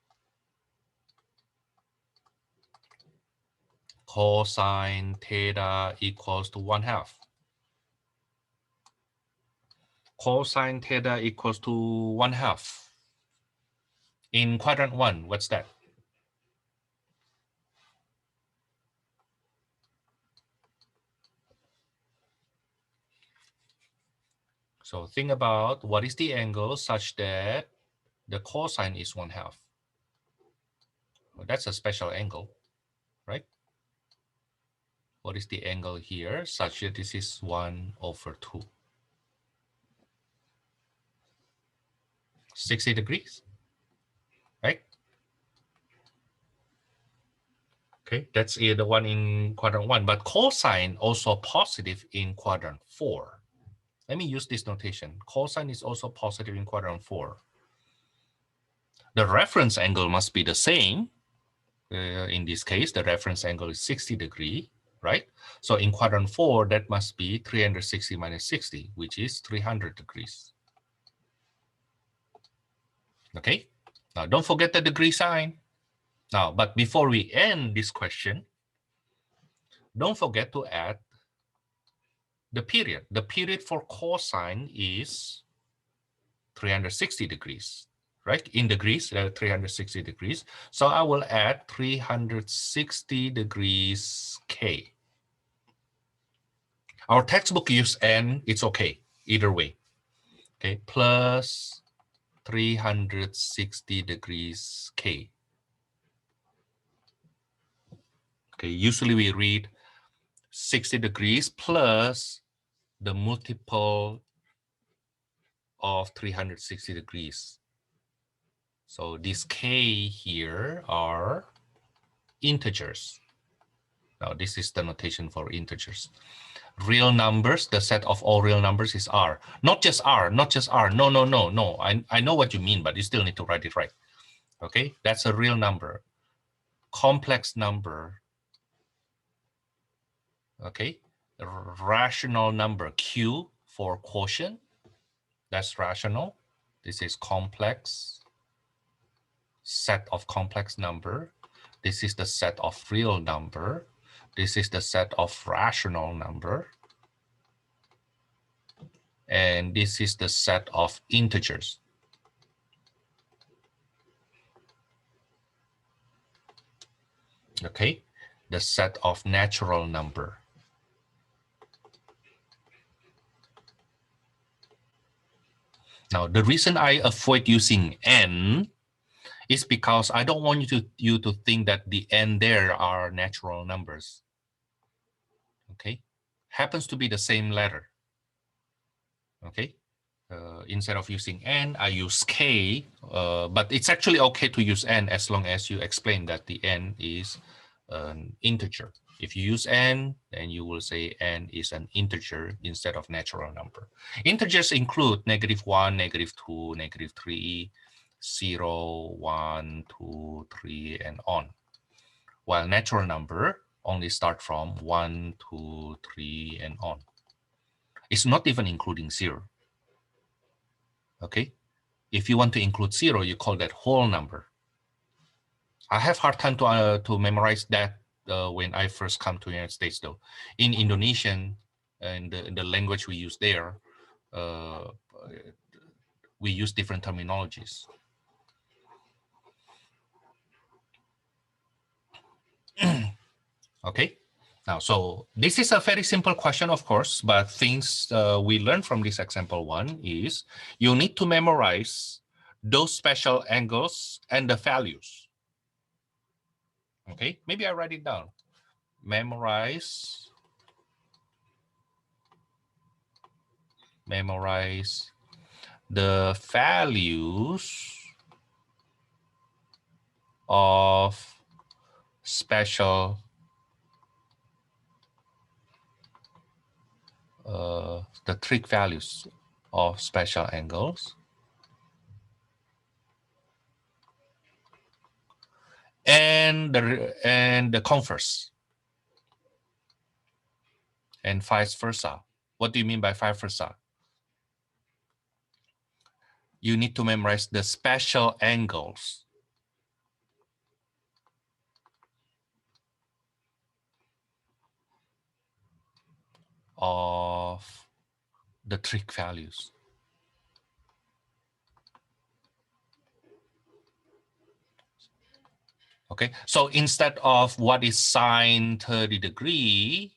cosine theta equals to 1/2. Cosine theta equals to 1/2. In quadrant 1, what's that? So think about what is the angle such that the cosine is 1/2. Well, that's a special angle, right? What is the angle here such that this is 1/2? 60 degrees, right? Okay, that's the one in quadrant 1, but cosine also positive in quadrant 4. Let me use this notation. Cosine is also positive in quadrant 4. The reference angle must be the same. In this case, the reference angle is 60 degrees, right? So in quadrant 4, that must be 360 minus 60, which is 300 degrees. Okay, now don't forget the degree sign. Now, but before we end this question, don't forget to add the period. The period for cosine is 360 degrees, right? In degrees, 360 degrees. So I will add 360 degrees K. Our textbook use N, it's okay, either way. Okay, plus 360 degrees K. Okay, usually we read 60 degrees plus the multiple of 360 degrees. So these K here are integers. Now this is the notation for integers. Real numbers, the set of all real numbers is R. Not just R, not just R. No, no, no, no. I know what you mean, but you still need to write it right. Okay, that's a real number. Complex number. Okay, rational number, Q for quotient. That's rational. This is complex. Set of complex number. This is the set of real number. This is the set of rational number. And this is the set of integers. Okay, the set of natural number. Now, the reason I avoid using n is because I don't want you to think that the n there are natural numbers. Okay, happens to be the same letter. Okay, instead of using n, I use k, but it's actually okay to use n as long as you explain that the n is an integer. If you use n, then you will say n is an integer instead of natural number. Integers include -1, -2, -3, 0, 1, 2, 3, and on. While natural number only start from 1, 2, 3, and on. It's not even including 0. Okay? If you want to include 0, you call that whole number. I have hard time to memorize that when I first come to the United States, though. In Indonesian, and the language we use there, we use different terminologies. Okay. Now, so this is a very simple question, of course, but things we learned from this example 1 is you need to memorize those special angles and the values. Okay, maybe I write it down. Memorize the values of special the trig values of special angles and the converse and vice versa. What do you mean by vice versa? You need to memorize the special angles of the trig values. Okay, so instead of what is sine 30 degree,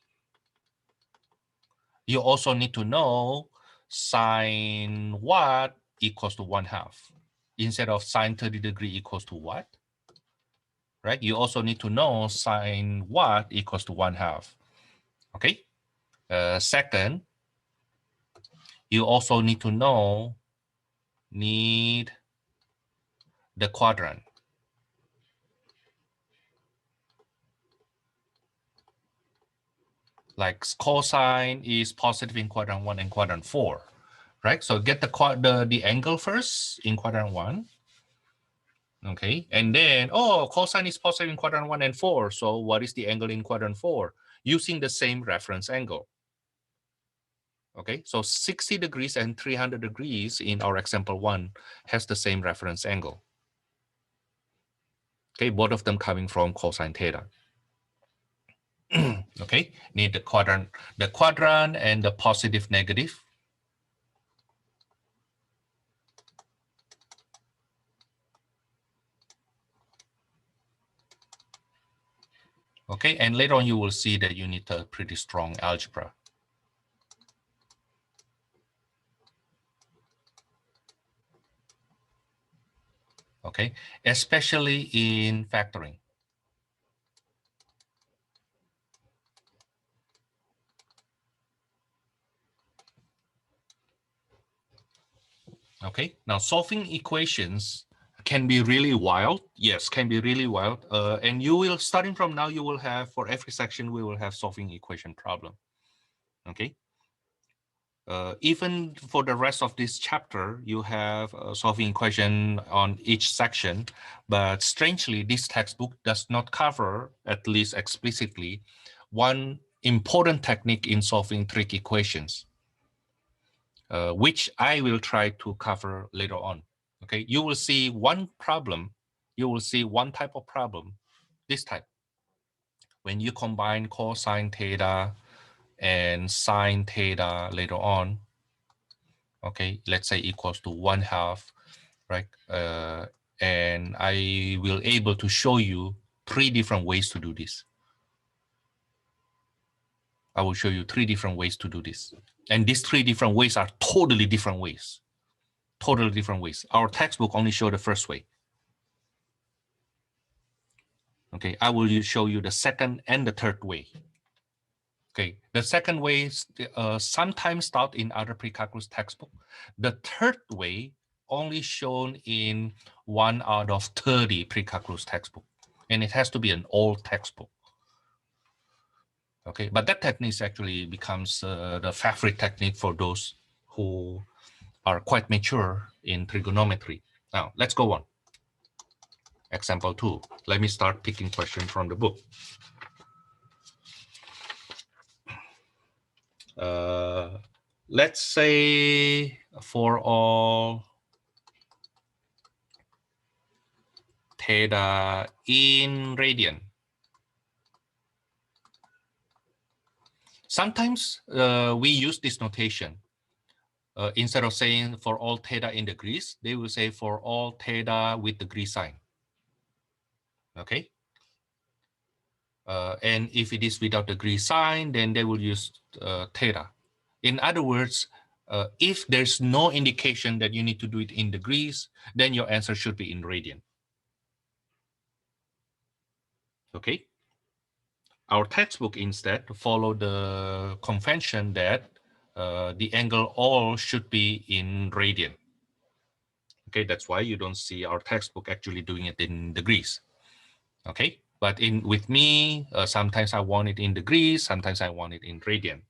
you also need to know sine what equals to 1/2. Instead of sine 30 degree equals to what? Right? You also need to know sine what equals to 1/2. Okay. Second, you also need to know the quadrant. Like cosine is positive in quadrant 1 and quadrant 4, right? So get the angle first in quadrant 1. Okay, and then, oh, cosine is positive in quadrant 1 and 4. So what is the angle in quadrant 4? Using the same reference angle. Okay, so 60 degrees and 300 degrees in our example 1 has the same reference angle. Okay, both of them coming from cosine theta. Okay, need the quadrant and the positive negative. Okay, and later on you will see that you need a pretty strong algebra. Okay, especially in factoring. Okay, now solving equations can be really wild. Yes, can be really wild. And you will, starting from now, you will have, for every section, we will have solving equation problem. Okay. Even for the rest of this chapter, you have solving equation on each section. But strangely, this textbook does not cover, at least explicitly, one important technique in solving trig equations, which I will try to cover later on. Okay, you will see one problem, you will see one type of problem, this type. When you combine cosine theta and sine theta later on, okay, let's say equals to 1/2, right? And I will able to show you 3 different ways to do this. I will show you 3 different ways to do this. And these 3 different ways are totally different ways. Totally different ways. Our textbook only show the first way. Okay, I will show you the second and the third way. Okay, the second way is sometimes taught in other pre-calculus textbook. The third way only shown in 1 out of 30 pre-calculus textbook, and it has to be an old textbook. Okay, but that technique actually becomes the favorite technique for those who are quite mature in trigonometry. Now, let's go on. Example 2. Let me start picking questions from the book. Let's say for all theta in radian. Sometimes we use this notation. Instead of saying for all theta in degrees, they will say for all theta with degree sign. Okay. And if it is without degree sign, then they will use theta. In other words, if there's no indication that you need to do it in degrees, then your answer should be in radian. Okay. Our textbook instead follow the convention that the angle all should be in radian. Okay, that's why you don't see our textbook actually doing it in degrees. Okay, but with me, sometimes I want it in degrees, sometimes I want it in radian.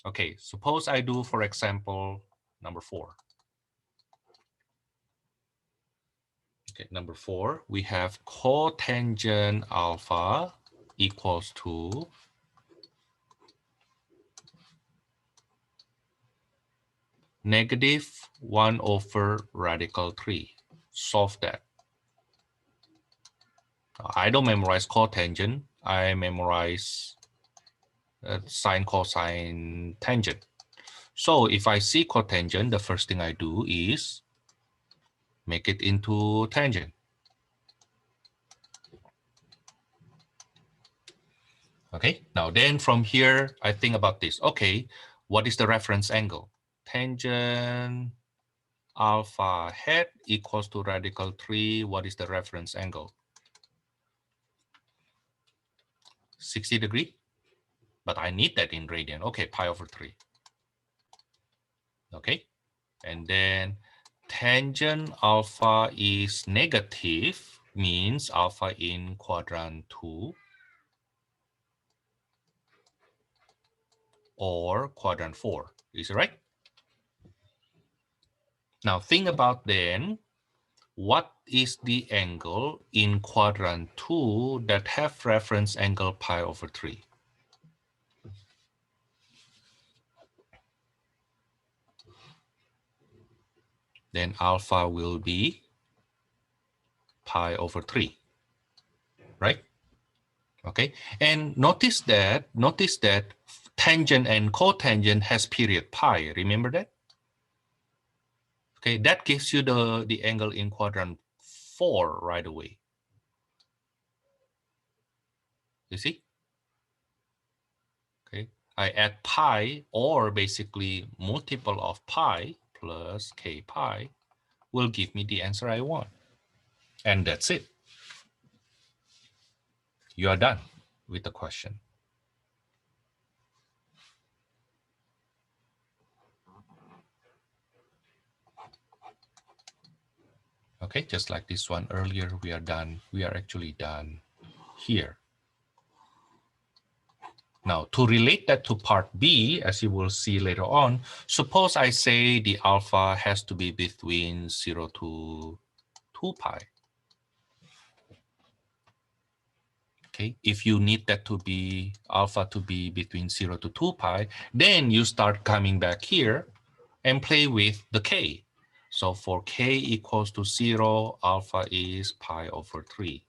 Okay, suppose I do, for example, number 4. Okay, number 4, we have cotangent alpha equals to -1/radical 3. Solve that. I don't memorize cotangent. I memorize sine, cosine, tangent. So if I see cotangent, the first thing I do is make it into tangent. Okay, now then from here, I think about this. Okay, what is the reference angle? Tangent alpha hat equals to radical 3. What is the reference angle? 60 degree, but I need that in radian. Okay, pi over 3. Okay, and then tangent alpha is negative, means alpha in quadrant 2 or quadrant 4. Is it right? Now think about then, what is the angle in quadrant 2 that have reference angle pi over 3? Then alpha will be pi over 3, right? Okay, and notice that tangent and cotangent has period pi. Remember that? Okay, that gives you the angle in quadrant 4 right away. You see? Okay, I add pi, or basically multiple of pi plus k pi will give me the answer I want. And that's it. You are done with the question. Okay, just like this one earlier, we are done. We are actually done here. Now, to relate that to part B, as you will see later on, suppose I say the alpha has to be between 0 to 2 pi. Okay, if you need that to be alpha to be between 0 to 2 pi, then you start coming back here and play with the k. So for k equals to 0, alpha is pi over 3.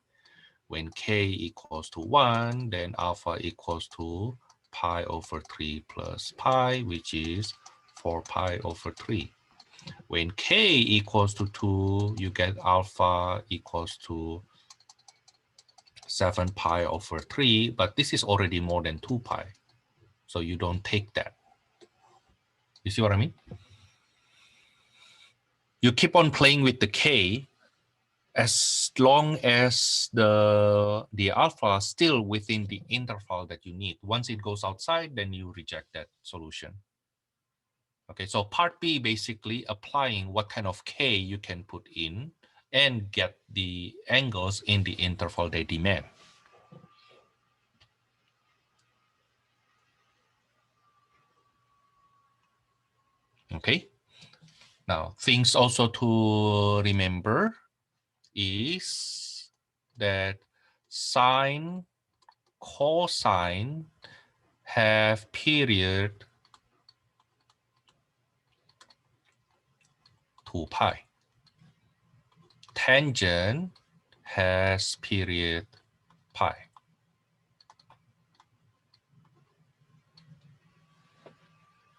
When k equals to 1, then alpha equals to pi over 3 plus pi, which is 4 pi over 3. When k equals to 2, you get alpha equals to 7 pi over 3, but this is already more than 2 pi. So you don't take that. You see what I mean? You keep on playing with the k as long as the alpha is still within the interval that you need. Once it goes outside, then you reject that solution. Okay, so part B basically applying what kind of k you can put in and get the angles in the interval they demand. Okay, now things also to remember is that sine, cosine have period 2 pi. Tangent has period pi.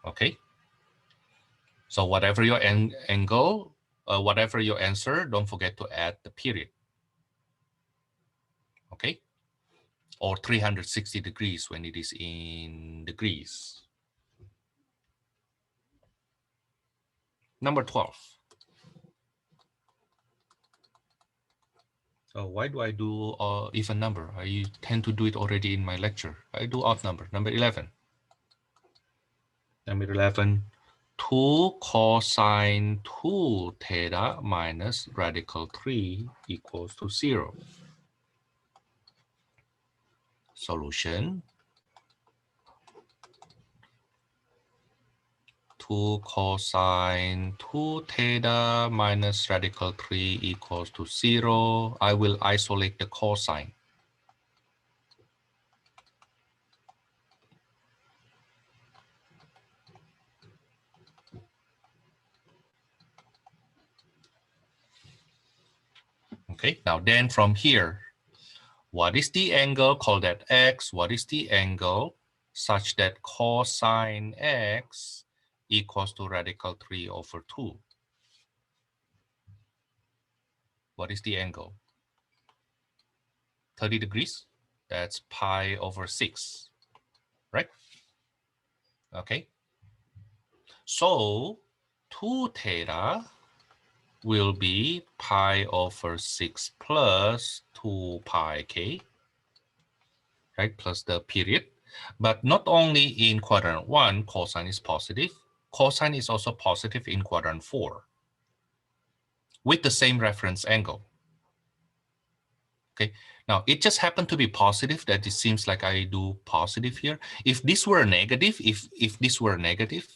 Okay. So whatever your angle, whatever your answer, don't forget to add the period. Okay. Or 360 degrees when it is in degrees. Number 12. Why do I do even number? I tend to do it already in my lecture. I do odd number. Number 11. Number 11. 2 cosine 2 theta minus radical 3 equals to 0. Solution. 2 cosine 2 theta minus radical 3 equals to 0. I will isolate the cosine. Okay, now then from here, what is the angle? Call that x. What is the angle such that cosine x equals to radical 3 over 2? What is the angle? 30 degrees? That's pi over 6, right? Okay. So 2 theta will be pi over 6 plus 2 pi k, right? Plus the period. But not only in quadrant 1, cosine is positive. Cosine is also positive in quadrant 4 with the same reference angle. Okay, now it just happened to be positive that it seems like I do positive here. If this were negative, if this were negative,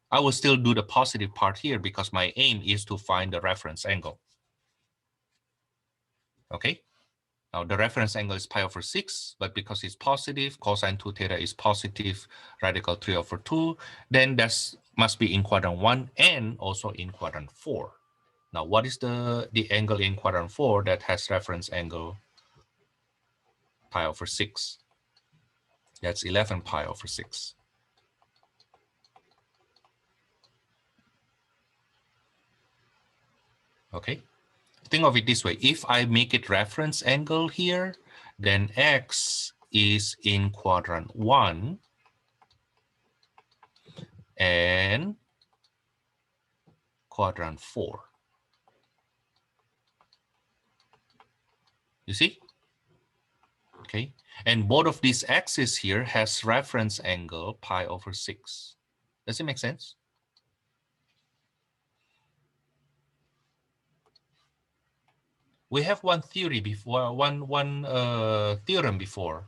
I will still do the positive part here because my aim is to find the reference angle. Okay, now the reference angle is pi over 6, but because it's positive, cosine 2 theta is positive, radical 3 over 2, then that must be in quadrant 1 and also in quadrant 4. Now, what is the angle in quadrant 4 that has reference angle pi over 6? That's 11 pi over 6. Okay, think of it this way. If I make it reference angle here, then x is in quadrant 1 and quadrant 4. You see? Okay, and both of these axes here has reference angle pi over 6. Does it make sense? We have one theory before, one theorem before.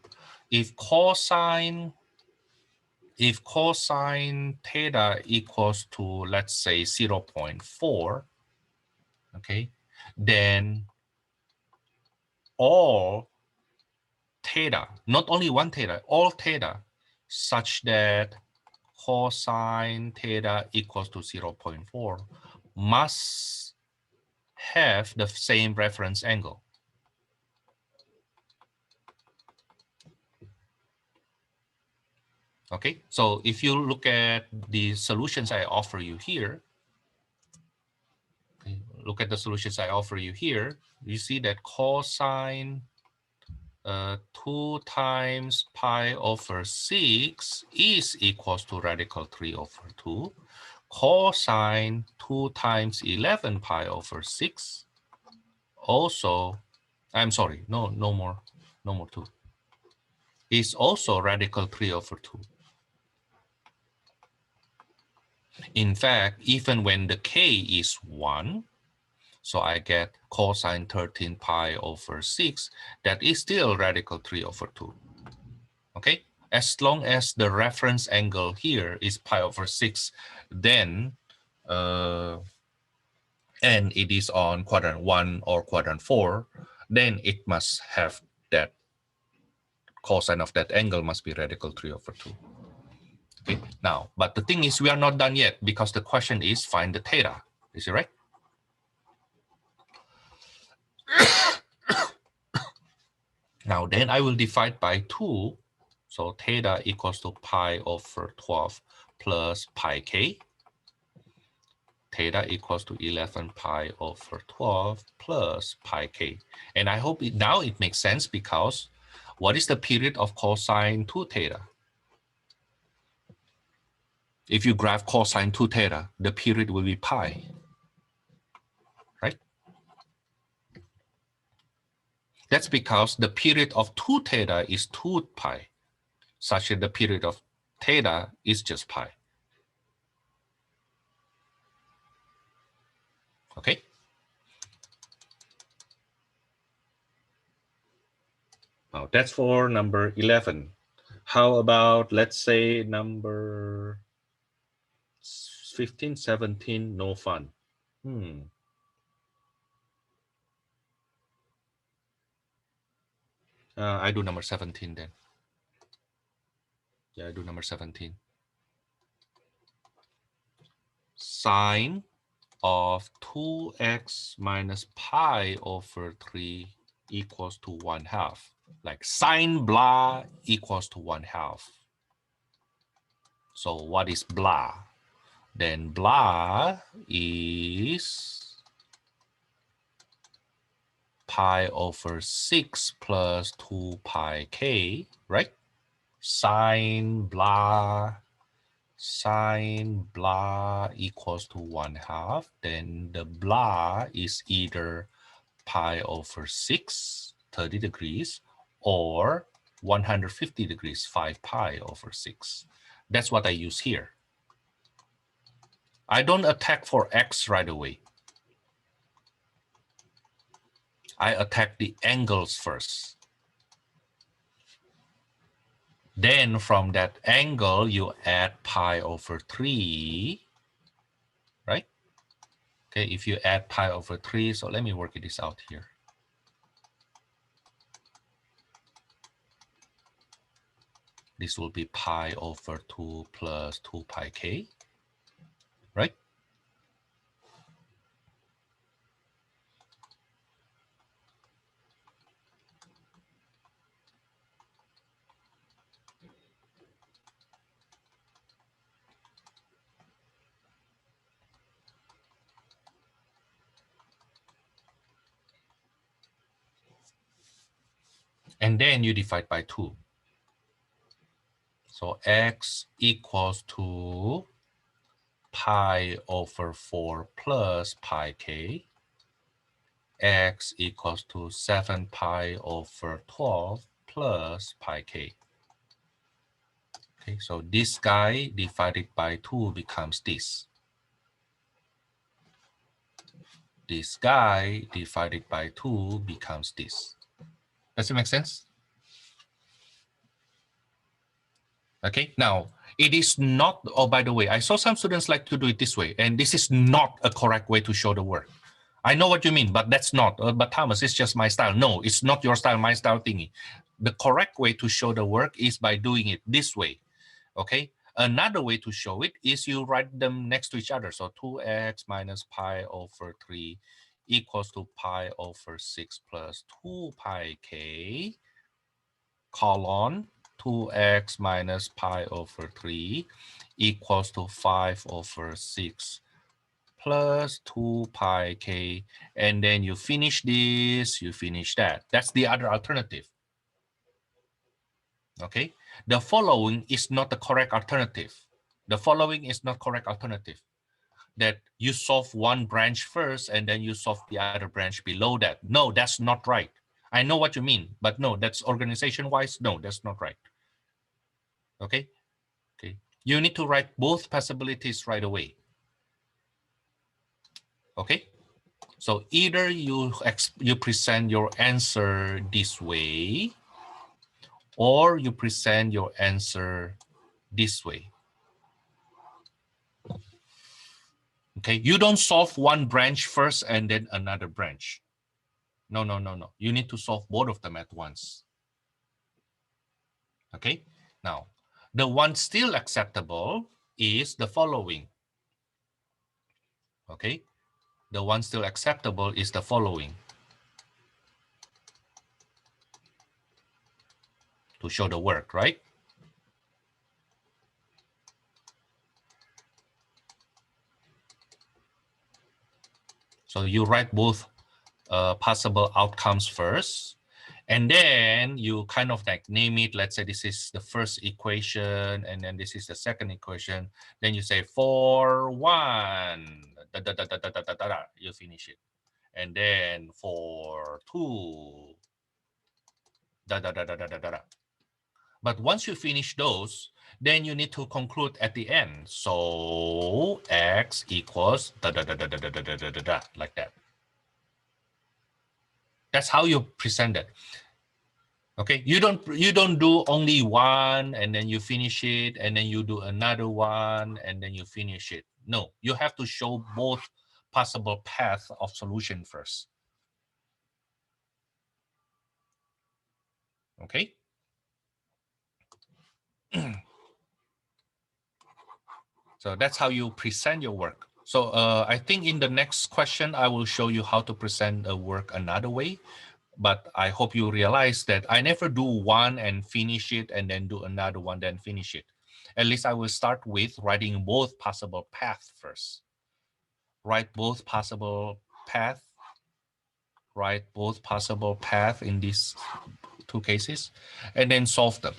If cosine theta equals to, let's say, 0.4, okay, then all theta, not only one theta, all theta, such that cosine theta equals to 0.4 must have the same reference angle. Okay, so if you look at the solutions I offer you here, okay, look at the solutions I offer you here, you see that cosine 2 times pi over 6 is equals to radical 3 over 2. Cosine 2 times 11 pi over 6 also, I'm sorry, no more 2, is also radical 3 over 2. In fact, even when the k is 1, so I get cosine 13 pi over 6, that is still radical 3 over 2. Okay, as long as the reference angle here is pi over 6, then and it is on quadrant 1 or quadrant 4, then it must have that cosine of that angle must be radical 3 over 2. Okay, now, but the thing is we are not done yet because the question is find the theta. Is it right? Now, then I will divide by 2. So theta equals to pi over 12 plus pi k. Theta equals to 11 pi over 12 plus pi k. And I hope now it makes sense because what is the period of cosine 2 theta? If you graph cosine 2 theta, the period will be pi, right? That's because the period of 2 theta is 2 pi, such that the period of theta is just pi. Okay? Now that's for number 11. How about, let's say, number 15, 17, no fun. I do number 17 then. Yeah, I do number 17. Sine of 2x minus pi over 3 equals to 1/2. Like sine blah equals to 1/2. So what is blah? Then blah is pi over 6 plus 2 pi k, right? Sine blah equals to 1/2. Then the blah is either pi over 6, 30 degrees, or 150 degrees, 5 pi over 6. That's what I use here. I don't attack for x right away. I attack the angles first. Then from that angle, you add pi over 3, right? Okay, if you add pi over 3, so let me work this out here. This will be pi over 2 plus 2 pi k, right? And then you divide by 2. So x equals to pi over 4 plus pi k. X equals to 7 pi over 12 plus pi k. Okay, so this guy divided by 2 becomes this. This guy divided by 2 becomes this. Does it make sense? Okay, now it is not, oh, by the way, I saw some students like to do it this way, and this is not a correct way to show the work. I know what you mean, but that's not, but Thomas, it's just my style. No, it's not your style, my style thingy. The correct way to show the work is by doing it this way, okay? Another way to show it is you write them next to each other. So 2x minus pi over 3 equals to pi over 6 plus 2 pi k, colon 2x minus pi over 3 equals to 5 over 6 plus 2 pi k, and then you finish this, you finish that. That's the other alternative. Okay, the following is not the correct alternative. The following is not correct alternative. That you solve one branch first and then you solve the other branch below that. No, that's not right. I know what you mean, but no, that's organization-wise. No, that's not right. Okay, okay. You need to write both possibilities right away. Okay, so either you present your answer this way, or you present your answer this way. Okay, you don't solve one branch first and then another branch. No, no, no, no. You need to solve both of them at once. Okay, now the one still acceptable is the following. Okay, the one still acceptable is the following. To show the work, right? So you write both possible outcomes first, and then you kind of like name it. Let's say this is the first equation, and then this is the second equation. Then you say for 1, you finish it. And then for 2, But once you finish those, then you need to conclude at the end. So x equals like that. That's how you present it. Okay, you don't do only one and then you finish it, and then you do another one and then you finish it. No, you have to show both possible paths of solution first. Okay. So that's how you present your work. So I think in the next question, I will show you how to present a work another way. But I hope you realize that I never do one and finish it and then do another one, then finish it. At least I will start with writing both possible paths first. Write both possible paths, write both possible paths in these two cases, and then solve them.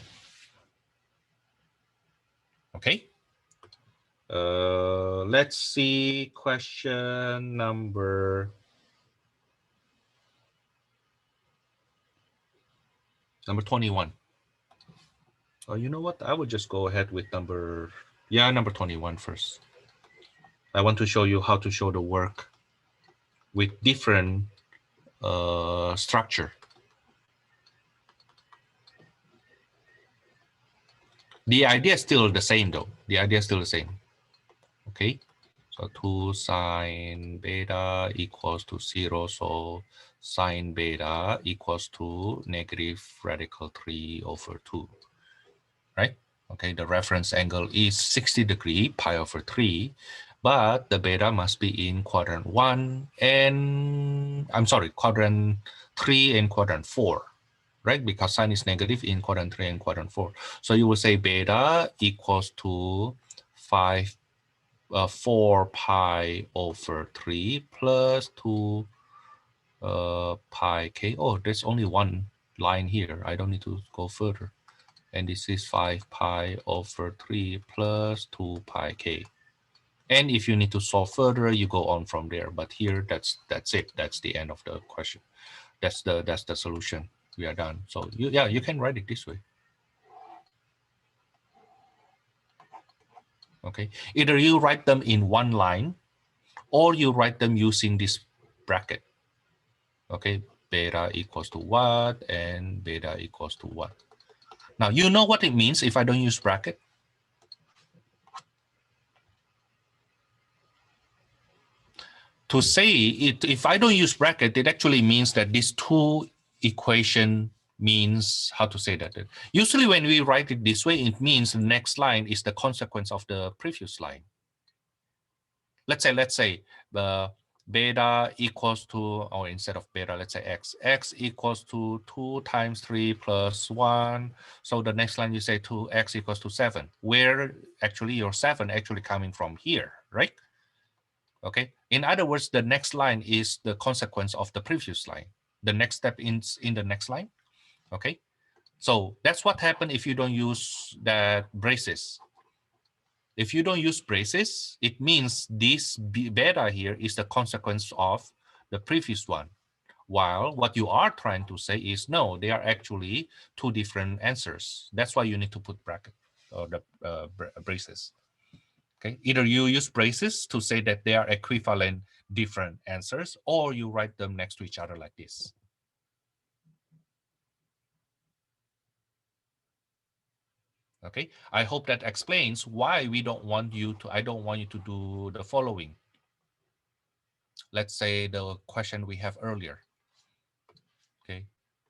Okay. Let's see question number 21. Oh, you know what? I would just go ahead with number 21 first. I want to show you how to show the work with different structure. The idea is still the same though. The idea is still the same. Okay. So 2 sine beta equals to 0. So sine beta equals to negative radical 3 over 2. Right? Okay, the reference angle is 60 degree, pi over 3. But the beta must be in quadrant 1 and, I'm sorry, quadrant 3 and quadrant 4. Right? Because sine is negative in quadrant 3 and quadrant 4. So you will say beta equals to 4 pi over 3 plus 2 pi k. Oh, there's only one line here. I don't need to go further. And this is 5 pi over 3 plus 2 pi k. And if you need to solve further, you go on from there. But here, that's it. That's the end of the question. That's the solution. We are done. So you can write it this way. Okay. Either you write them in one line, or you write them using this bracket. Okay, beta equals to what and beta equals to what. Now, you know what it means if I don't use bracket? To say it, if I don't use bracket, it actually means that these two equation means, how to say that? Usually when we write it this way, it means the next line is the consequence of the previous line. Let's say the beta equals to, or instead of beta, let's say x equals to 2 times 3 plus 1. So the next line you say 2x equals to 7, where actually your 7 actually coming from here, right? Okay. In other words, the next line is the consequence of the previous line. The next step in the next line. Okay. So that's what happened if you don't use that braces. If you don't use braces, it means this beta here is the consequence of the previous one. While what you are trying to say is, no, they are actually two different answers. That's why you need to put bracket or the braces. Okay, either you use braces to say that they are equivalent different answers, or you write them next to each other like this. Okay, I hope that explains why I don't want you to do the following. Let's say the question we have earlier. Okay,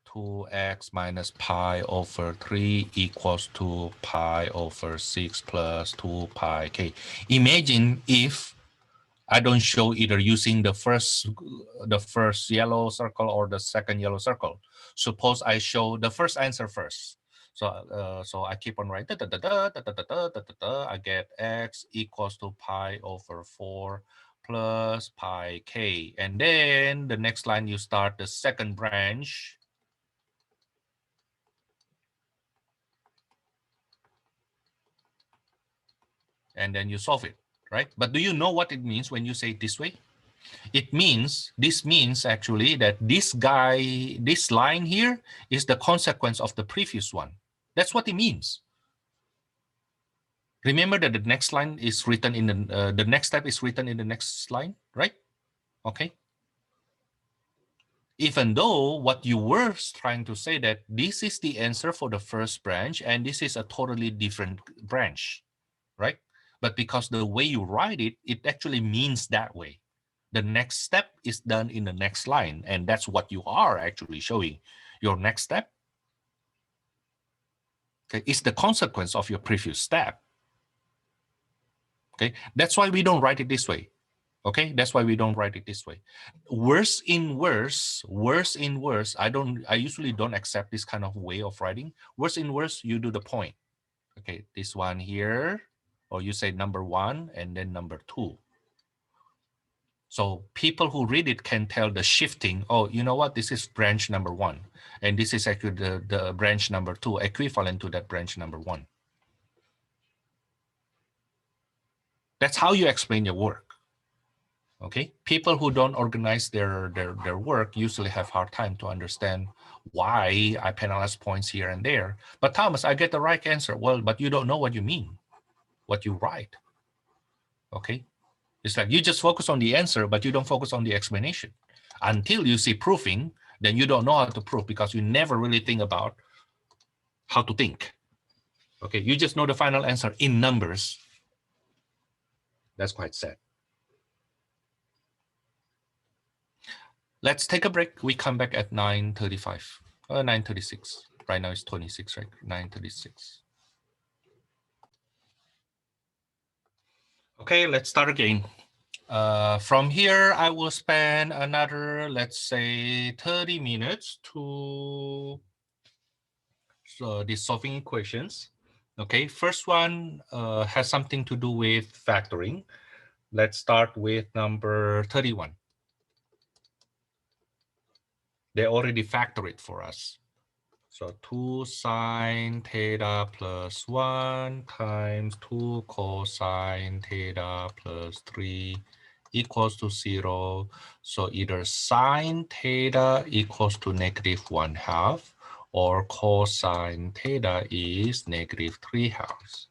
2x minus pi over 3 equals to pi over 6 plus 2 pi k. Imagine if I don't show either using the first yellow circle or the second yellow circle. Suppose I show the first answer first. So I keep on writing. I get x equals to pi over 4 plus pi k. And then the next line you start the second branch. And then you solve it, right? But do you know what it means when you say it this way? This means actually that this line here is the consequence of the previous one. That's what it means. Remember that the next line is written in the next step is written in the next line, right? Okay. Even though what you were trying to say that this is the answer for the first branch and this is a totally different branch, right? But because the way you write it, it actually means that way. The next step is done in the next line, and that's what you are actually showing. Your next step, okay, is the consequence of your previous step. Okay, that's why we don't write it this way. Okay, that's why we don't write it this way. Worse in worse, I usually don't accept this kind of way of writing. Worse in worse, you do the point. Okay, this one here, or you say number 1 and then number 2. So people who read it can tell the shifting. Oh, you know what? This is branch number 1. And this is actually the branch number 2, equivalent to that branch number 1. That's how you explain your work. Okay, people who don't organize their work usually have hard time to understand why I penalize points here and there. But Thomas, I get the right answer. Well, but you don't know what you mean, what you write. Okay, it's like you just focus on the answer, but you don't focus on the explanation. Until you see proofing, then you don't know how to prove because you never really think about how to think. Okay, you just know the final answer in numbers. That's quite sad. Let's take a break. We come back at 9:35, 9:36. Right now it's 26, right? 9:36. Okay, let's start again. From here, I will spend another, let's say, 30 minutes to this solving equations. Okay, first one has something to do with factoring. Let's start with number 31. They already factor it for us. So 2 sine theta plus 1 times 2 cosine theta plus 3 equals to 0. So either sine theta equals to -1/2 or cosine theta is -3/2.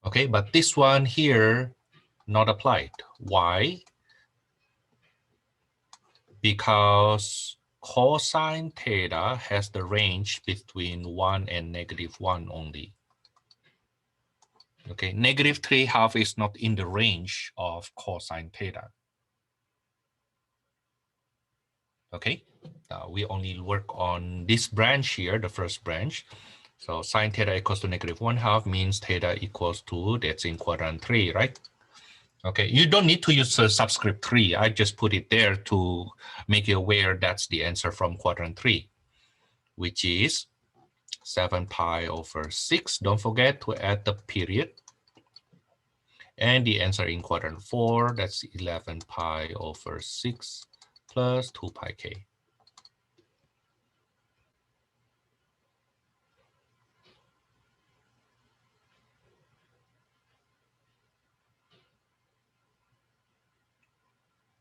Okay, but this one here not applied. Why? Because cosine theta has the range between 1 and -1 only. Okay, -3/2 is not in the range of cosine theta. Okay, we only work on this branch here, the first branch. So sine theta equals to -1/2 means theta equals to, that's in quadrant 3, right? Okay, you don't need to use subscript 3. I just put it there to make you aware that's the answer from quadrant 3, which is 7 pi over 6. Don't forget to add the period. And the answer in quadrant 4, that's 11 pi over 6 plus 2 pi k.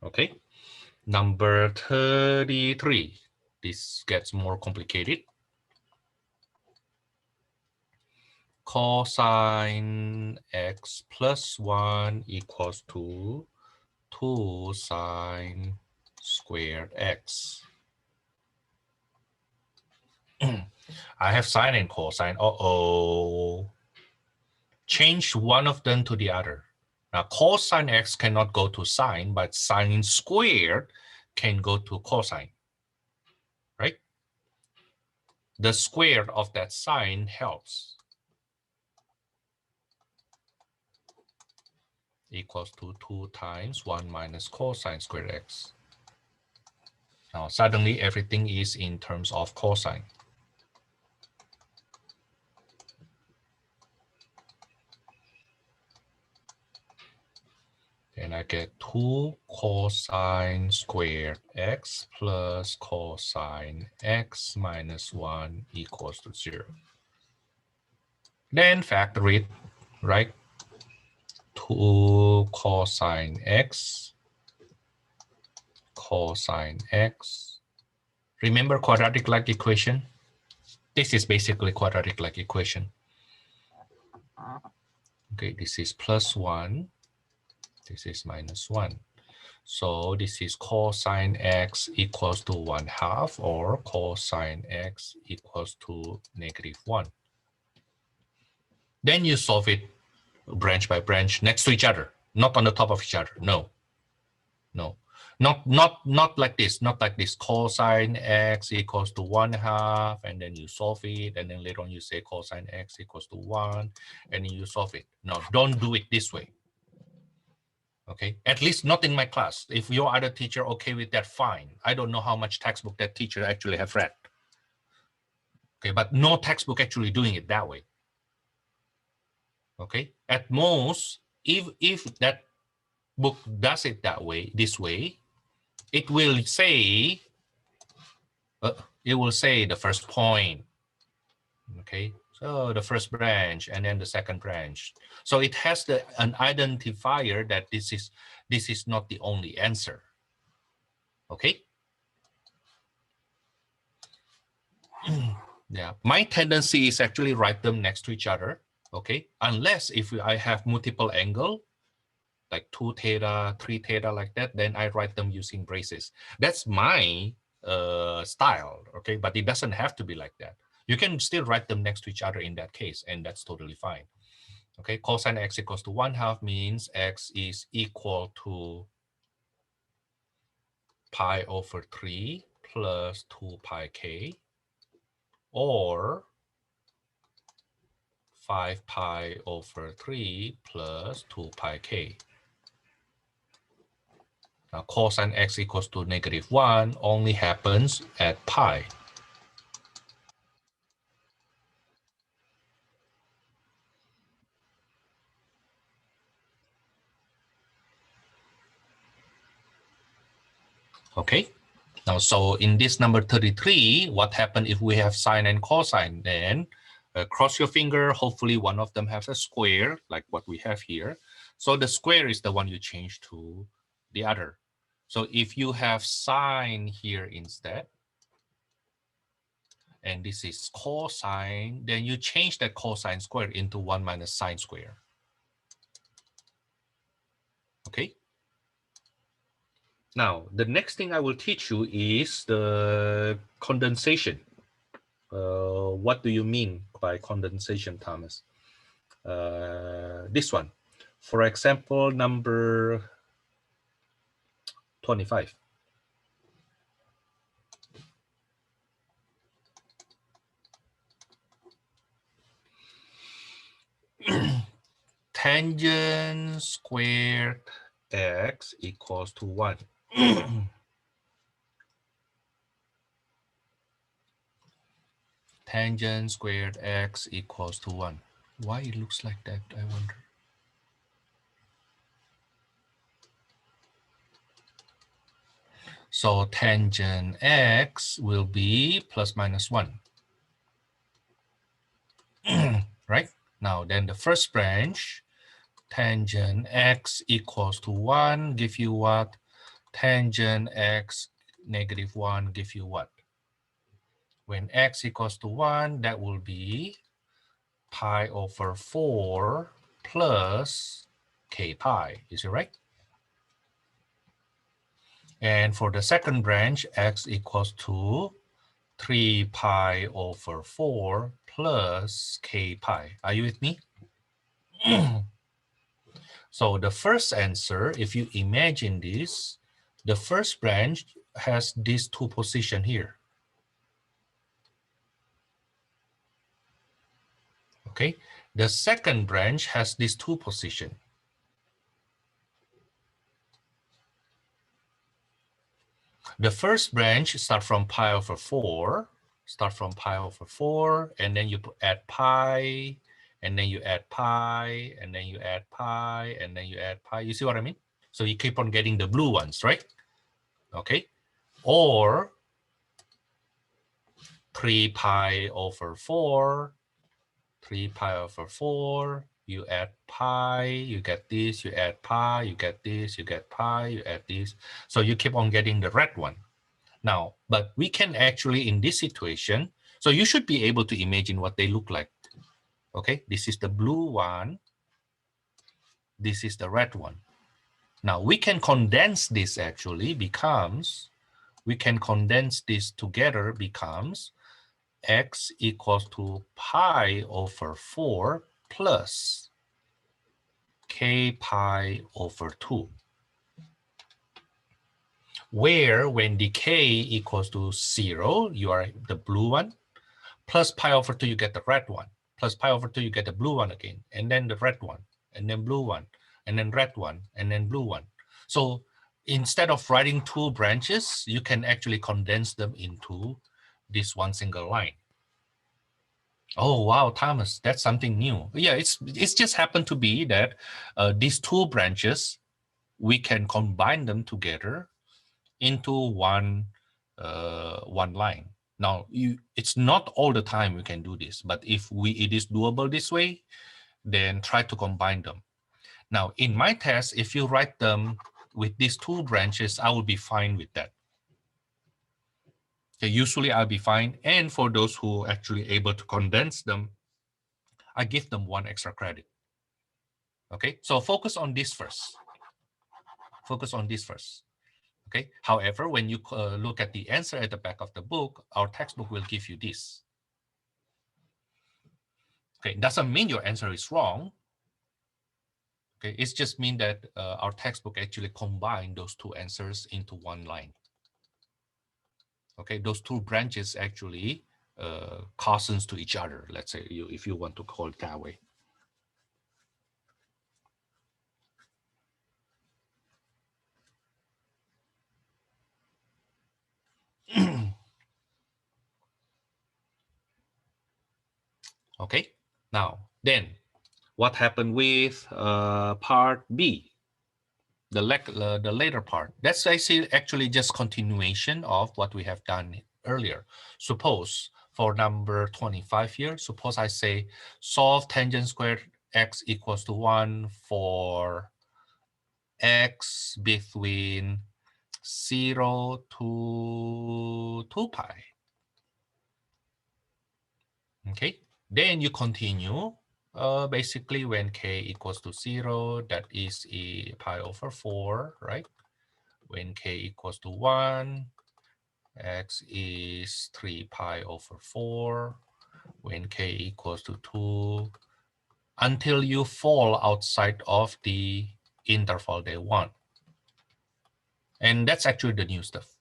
Okay, number 33. This gets more complicated. Cosine x plus 1 equals to 2 sine squared x. I have sine and cosine. Uh-oh. Change one of them to the other. Now, cosine x cannot go to sine, but sine squared can go to cosine, right? The square of that sine helps. Equals to 2 times 1 minus cosine squared x. Now, suddenly everything is in terms of cosine. And I get 2 cosine squared x plus cosine x minus 1 equals to 0. Then factor it, right? 2 cosine x, cosine x. Remember quadratic-like equation? This is basically quadratic-like equation. Okay, this is plus 1. This is minus 1. So this is cosine x equals to 1/2 or cosine x equals to -1. Then you solve it branch by branch next to each other, not on the top of each other. No. Not like this, not like this. Cosine x equals to 1/2, and then you solve it, and then later on you say cosine x equals to 1, and then you solve it. No, don't do it this way. Okay, at least not in my class. If your other teacher okay with that, fine. I don't know how much textbook that teacher actually have read. Okay, but no textbook actually doing it that way. Okay, at most, if that book does it that way, this way, it will say the first point. Okay, so the first branch and then the second branch. So it has an identifier that this is not the only answer. Okay. Yeah, my tendency is actually write them next to each other. Okay, unless if I have multiple angle, like 2 theta, 3 theta, like that, then I write them using braces. That's my style. Okay, but it doesn't have to be like that. You can still write them next to each other in that case, and that's totally fine. Okay, cosine x equals to 1/2 means x is equal to pi over 3 plus 2 pi k, or 5 pi over 3 plus 2 pi k. Now, cosine x equals to -1 only happens at pi. Okay. Now, so in this number 33, what happened if we have sine and cosine? Then cross your finger. Hopefully one of them has a square like what we have here. So the square is the one you change to the other. So if you have sine here instead, and this is cosine, then you change that cosine square into 1 minus sine square. Okay. Now, the next thing I will teach you is the condensation. What do you mean by condensation, Thomas? This one. For example, number 25. Tangent squared x equals to 1. Tangent squared x equals to 1. Why it looks like that, I wonder. So tangent x will be plus minus 1. Right? Now, then the first branch, tangent x equals to 1, give you what? Tangent x -1 give you what? When x equals to 1, that will be pi over 4 plus k pi. Is it right? And for the second branch, x equals to 3 pi over 4 plus k pi. Are you with me? So the first answer, if you imagine this, the first branch has these two positions here. Okay, the second branch has these two positions. The first branch start from pi over 4, and then you add pi, and then you add pi, and then you add pi, and then you add pi. You see what I mean? So you keep on getting the blue ones, right? Okay. Or 3 pi over 4, 3 pi over 4, you add pi, you get this, you add pi, you get this, you get pi, you add this. So you keep on getting the red one. Now, but we can actually, in this situation, so you should be able to imagine what they look like. Okay, this is the blue one, this is the red one. Now we can condense this actually becomes, we can condense this together becomes x equals to pi over 4 plus k pi over 2. Where when the k equals to 0, you are the blue one, plus pi over 2, you get the red one, plus pi over 2, you get the blue one again, and then the red one, and then blue one, and then red one, and then blue one. So instead of writing two branches, you can actually condense them into this one single line. Oh, wow, Thomas, that's something new. Yeah, it's just happened to be that these two branches we can combine them together into one line. Now, it's not all the time we can do this, but if it is doable this way, then try to combine them. Now, in my test, if you write them with these two branches, I will be fine with that. Okay, usually I'll be fine. And for those who actually able to condense them, I give them 1 extra credit. Okay, so focus on this first. Focus on this first. Okay. However, when you look at the answer at the back of the book, our textbook will give you this. Okay, doesn't mean your answer is wrong. Okay, it's just mean that our textbook actually combined those two answers into one line. Okay, those two branches actually cosines to each other. Let's say if you want to call it that way. Okay, now then what happened with part B, the later part? That's actually just continuation of what we have done earlier. Suppose for number 25 here, suppose I say solve tangent squared x equals to 1 for x between 0 to 2 pi. Okay, then you continue. Basically, when k equals to 0, that is pi over 4, right? When k equals to 1, x is 3 pi over 4. When k equals to 2, until you fall outside of the interval they want. And that's actually the new stuff.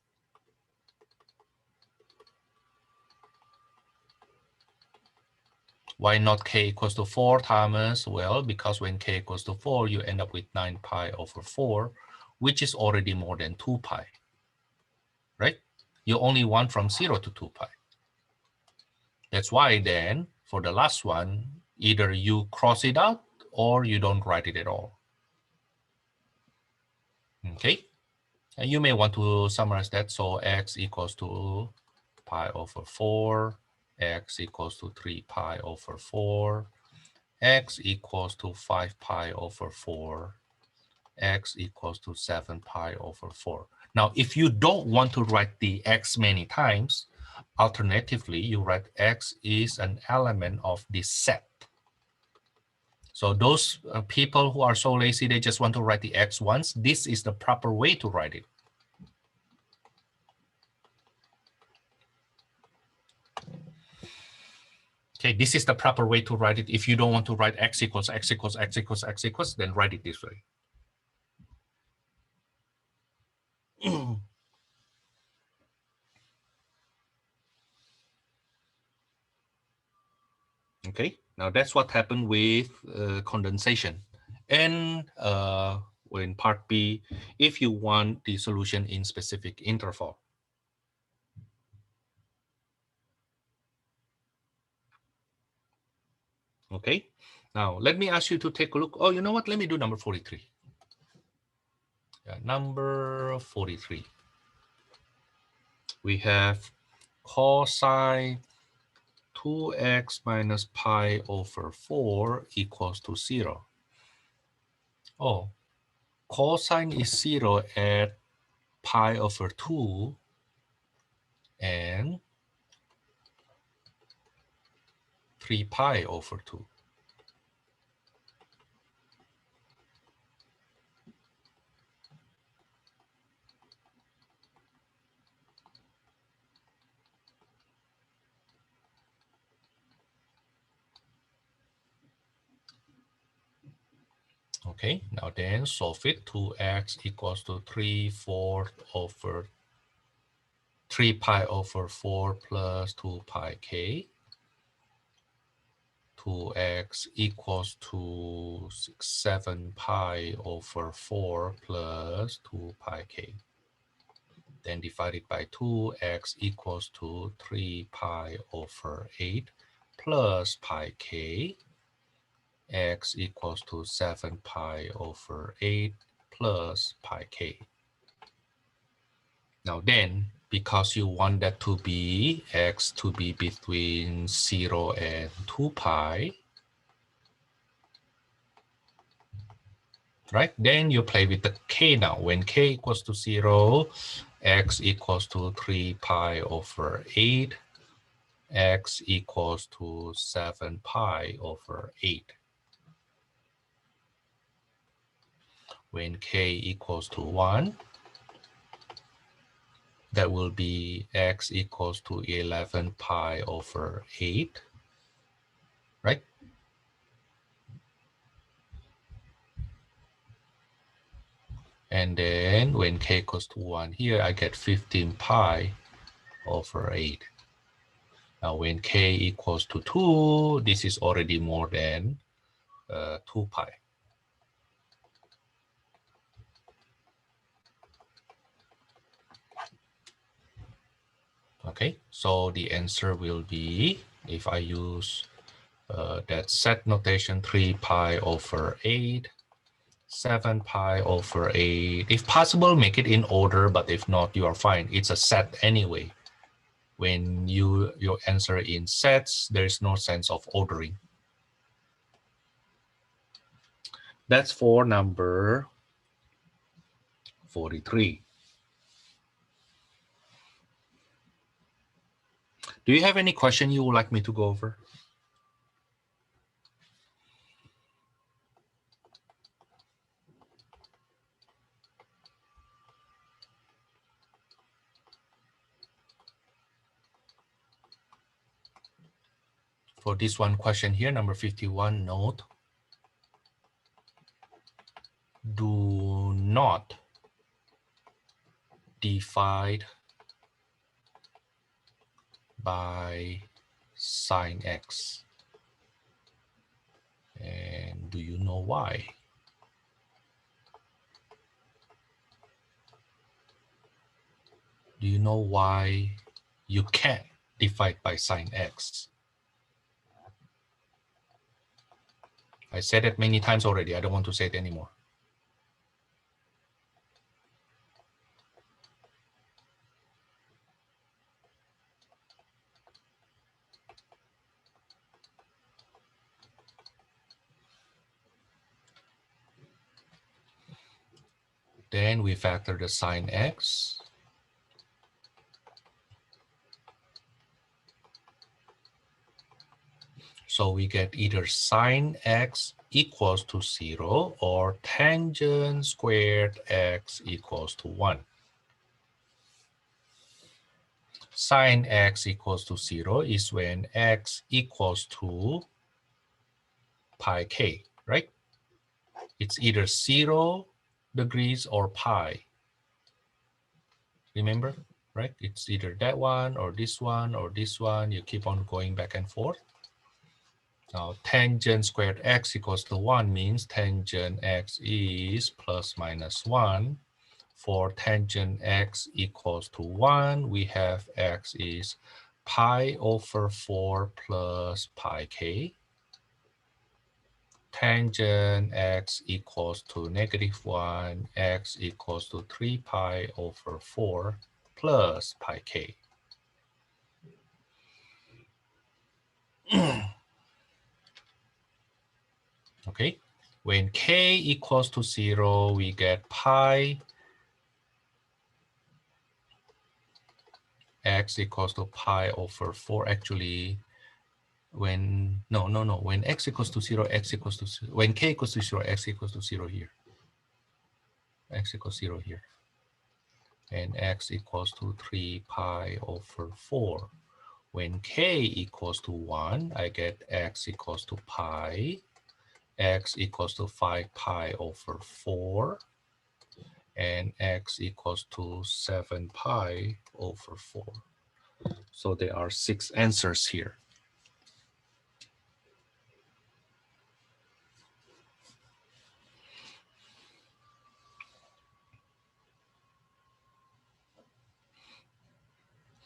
Why not k equals to 4, Thomas? Well, because when k equals to 4, you end up with 9 pi over 4, which is already more than 2 pi, right? You only want from 0 to 2 pi. That's why then, for the last one, either you cross it out or you don't write it at all. Okay? And you may want to summarize that. So x equals to pi over 4, x equals to 3 pi over 4, x equals to 5 pi over 4, x equals to 7 pi over 4. Now, if you don't want to write the x many times, alternatively, you write x is an element of this set. So those people who are so lazy, they just want to write the x once. This is the proper way to write it. Okay, this is the proper way to write it. If you don't want to write x equals, x equals, x equals, x equals, then write it this way. Okay, now that's what happened with condensation. And in part B, if you want the solution in specific interval. Okay, now let me ask you to take a look. Oh, you know what? Let me do number 43. Yeah, number 43. We have cosine 2x minus pi over 4 equals to 0. Oh, cosine is 0 at pi over 2 and 3 pi over 2. Okay, now then solve it. 2x equals to 3/4 over 3 pi over 4 plus 2 pi k. 2x equals to 7 pi over 4 plus 2 pi k. Then divided by 2, x equals to 3 pi over 8 plus pi k. X equals to 7 pi over 8 plus pi k. Now then, because you want that to be x to be between 0 and 2 pi, right? Then you play with the k now. When k equals to 0, x equals to 3 pi over 8, x equals to 7 pi over 8. When k equals to 1, that will be x equals to 11 pi over 8, right? And then when k equals to 1 here, I get 15 pi over 8. Now when k equals to 2, this is already more than 2 pi. Okay, so the answer will be, if I use that set notation, 3 pi over 8, 7 pi over 8. If possible, make it in order, but if not, you are fine. It's a set anyway. When you answer in sets, there is no sense of ordering. That's for number 43. Do you have any question you would like me to go over? For this one question here, number 51, note, do not divide by sine x. And do you know why? Do you know why you can't divide by sine x? I said it many times already. I don't want to say it anymore. Then we factor the sine x. So we get either sine x equals to 0 or tangent squared x equals to 1. Sine x equals to 0 is when x equals to pi k, right? It's either 0 degrees or pi. Remember, right? It's either that one or this one or this one. You keep on going back and forth. Now, tangent squared x equals to 1 means tangent x is plus minus 1. For tangent x equals to 1, we have x is pi over 4 plus pi k. Tangent x equals to negative 1, x equals to 3 pi over 4 plus pi k. Okay, when k equals to 0, we get pi x equals to pi over 4. Actually, when when x equals to 0, x equals to 0. When k equals to 0, x equals to 0 here. X equals 0 here. And x equals to 3 pi over 4. When k equals to 1, I get x equals to pi, x equals to 5 pi over 4, and x equals to 7 pi over 4. So there are 6 answers here.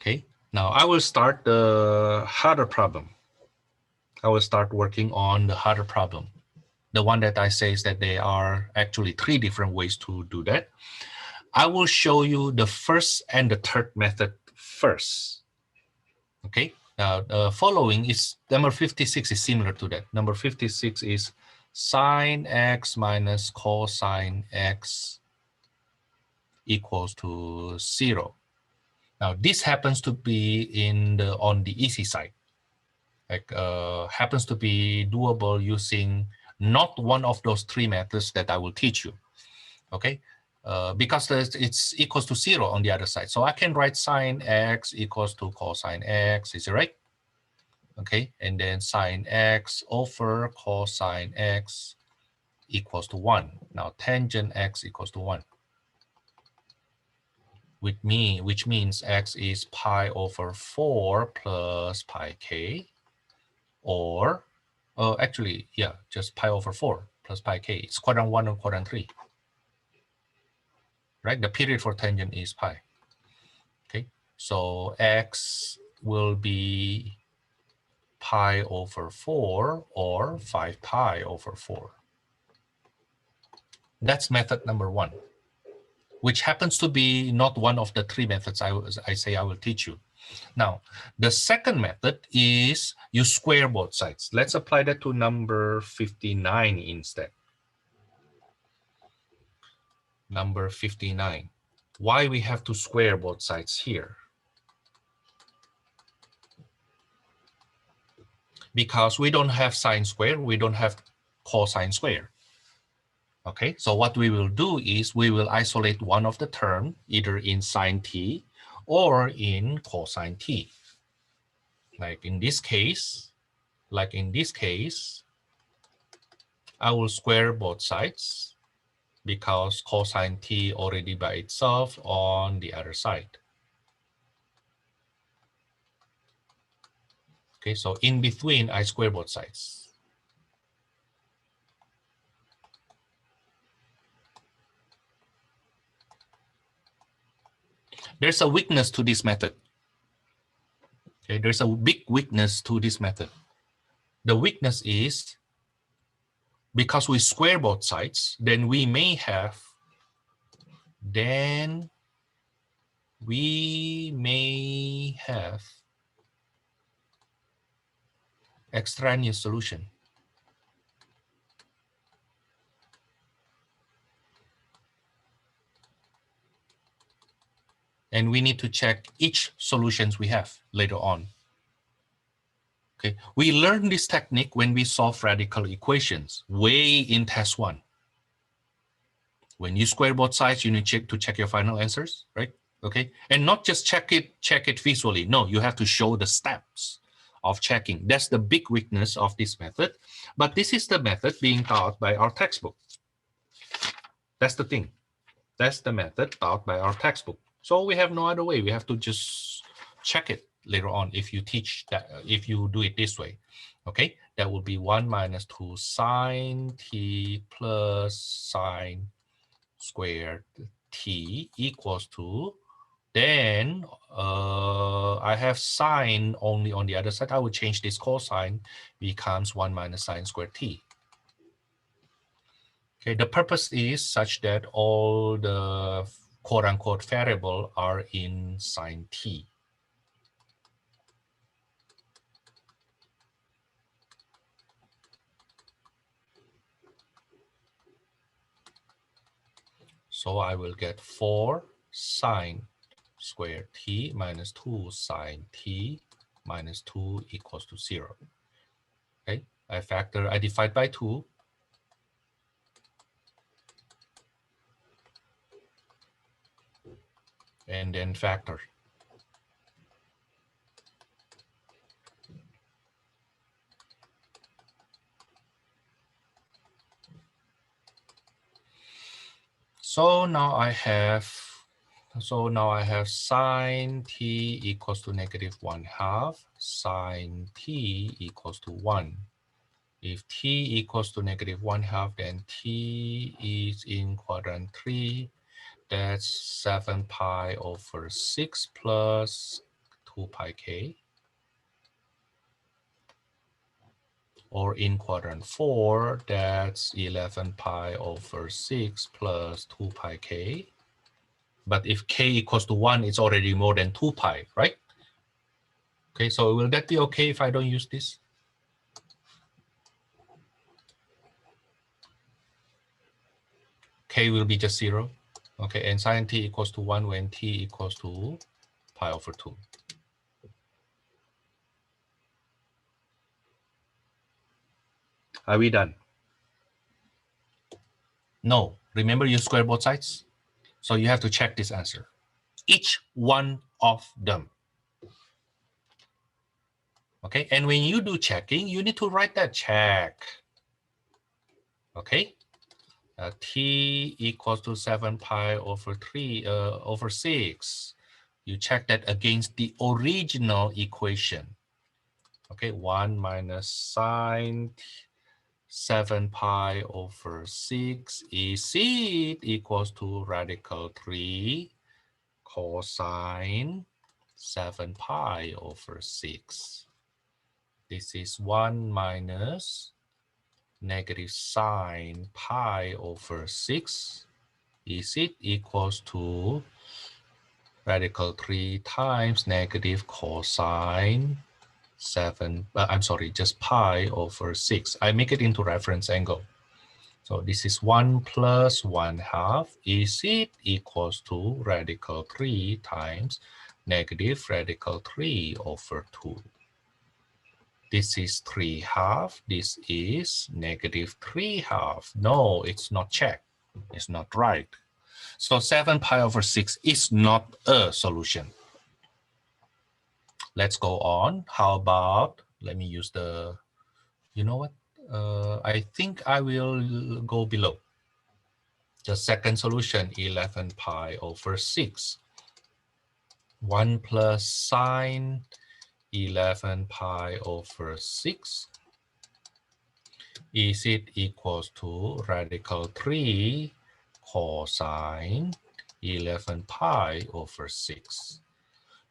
Okay, now I will start the harder problem. I will start working on the harder problem. the one that I say is that there are actually 3 different ways to do that. I will show you the first and the third method first. Okay, now the following is number 56 is similar to that. Number 56 is sine x minus cosine x equals to 0. Now this happens to be on the easy side. Like happens to be doable using not one of those 3 methods that I will teach you. Okay, because it's equals to 0 on the other side. So I can write sine x equals to cosine x, is it right? Okay, and then sine x over cosine x equals to 1. Now tangent x equals to 1. Which means x is pi over 4 plus pi k, or actually, yeah, just pi over 4 plus pi k. It's quadrant 1 and quadrant 3. Right? The period for tangent is pi. Okay, so x will be pi over 4 or 5 pi over 4. That's method number 1, which happens to be not one of the 3 methods I say I will teach you. Now, the second method is you square both sides. Let's apply that to number 59 instead. Number 59. Why we have to square both sides here? Because we don't have sine square, we don't have cosine square. Okay, so what we will do is we will isolate one of the term either in sine t or in cosine t. Like in this case, I will square both sides because cosine t already by itself on the other side. Okay, so in between, I square both sides. There's a weakness to this method. Okay, there's a big weakness to this method. The weakness is because we square both sides, then we may have extraneous solution. And we need to check each solutions we have later on. Okay, we learned this technique when we solve radical equations way in test 1. When you square both sides, you need to check your final answers, right? Okay, and not just check it visually. No, you have to show the steps of checking. That's the big weakness of this method. But this is the method being taught by our textbook. That's the thing. That's the method taught by our textbook. So we have no other way. We have to just check it later on if you teach that, if you do it this way. Okay, that will be 1 minus 2 sine t plus sine squared t equals to, then I have sine only on the other side. I will change this cosine, becomes 1 minus sine squared t. Okay, the purpose is such that all the quote-unquote variable are in sine t. So I will get 4 sine squared t minus 2 sine t minus 2 equals to 0. Okay, I divide by 2. And then factor. So now I have sine t equals to negative 1/2, sine t equals to 1. If t equals to negative 1/2, then t is in quadrant 3. That's 7 pi over 6 plus 2 pi k. or in quadrant 4, that's 11 pi over 6 plus 2 pi k. But if k equals to 1, it's already more than 2 pi, right? Okay, so will that be okay if I don't use this? K will be just 0. Okay, and sine t equals to 1 when t equals to pi over 2. Are we done? No. Remember, you square both sides? So you have to check this answer. Each one of them. Okay, and when you do checking, you need to write that check. Okay, t equals to 7 pi over 3 over 6. You check that against the original equation. Okay, 1 minus sine 7 pi over 6 is it equals to radical 3 cosine 7 pi over 6. This is 1 minus negative sine pi over 6. Is it equals to radical 3 times negative cosine 7, I'm sorry, just pi over 6. I make it into reference angle. So this is 1 plus 1/2. Is it equals to radical 3 times negative radical 3 over 2. This is 3/2. This is negative 3/2. No, it's not checked. It's not right. So 7 pi over 6 is not a solution. Let's go on. How about, let me use the, you know what? I think I will go below. The second solution, 11 pi over 6. 1 plus sine 11 pi over 6. Is it equals to radical 3 cosine 11 pi over 6?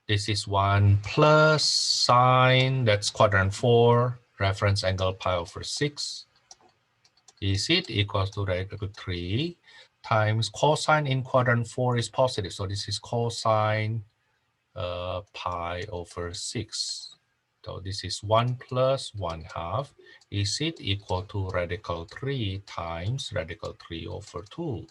This is 1 plus sine, that's quadrant 4, reference angle pi over 6. Is it equals to radical 3 times cosine in quadrant 4 is positive. So this is cosine pi over 6. So this is 1 plus 1/2. Is it equal to radical 3 times radical 3 over 2?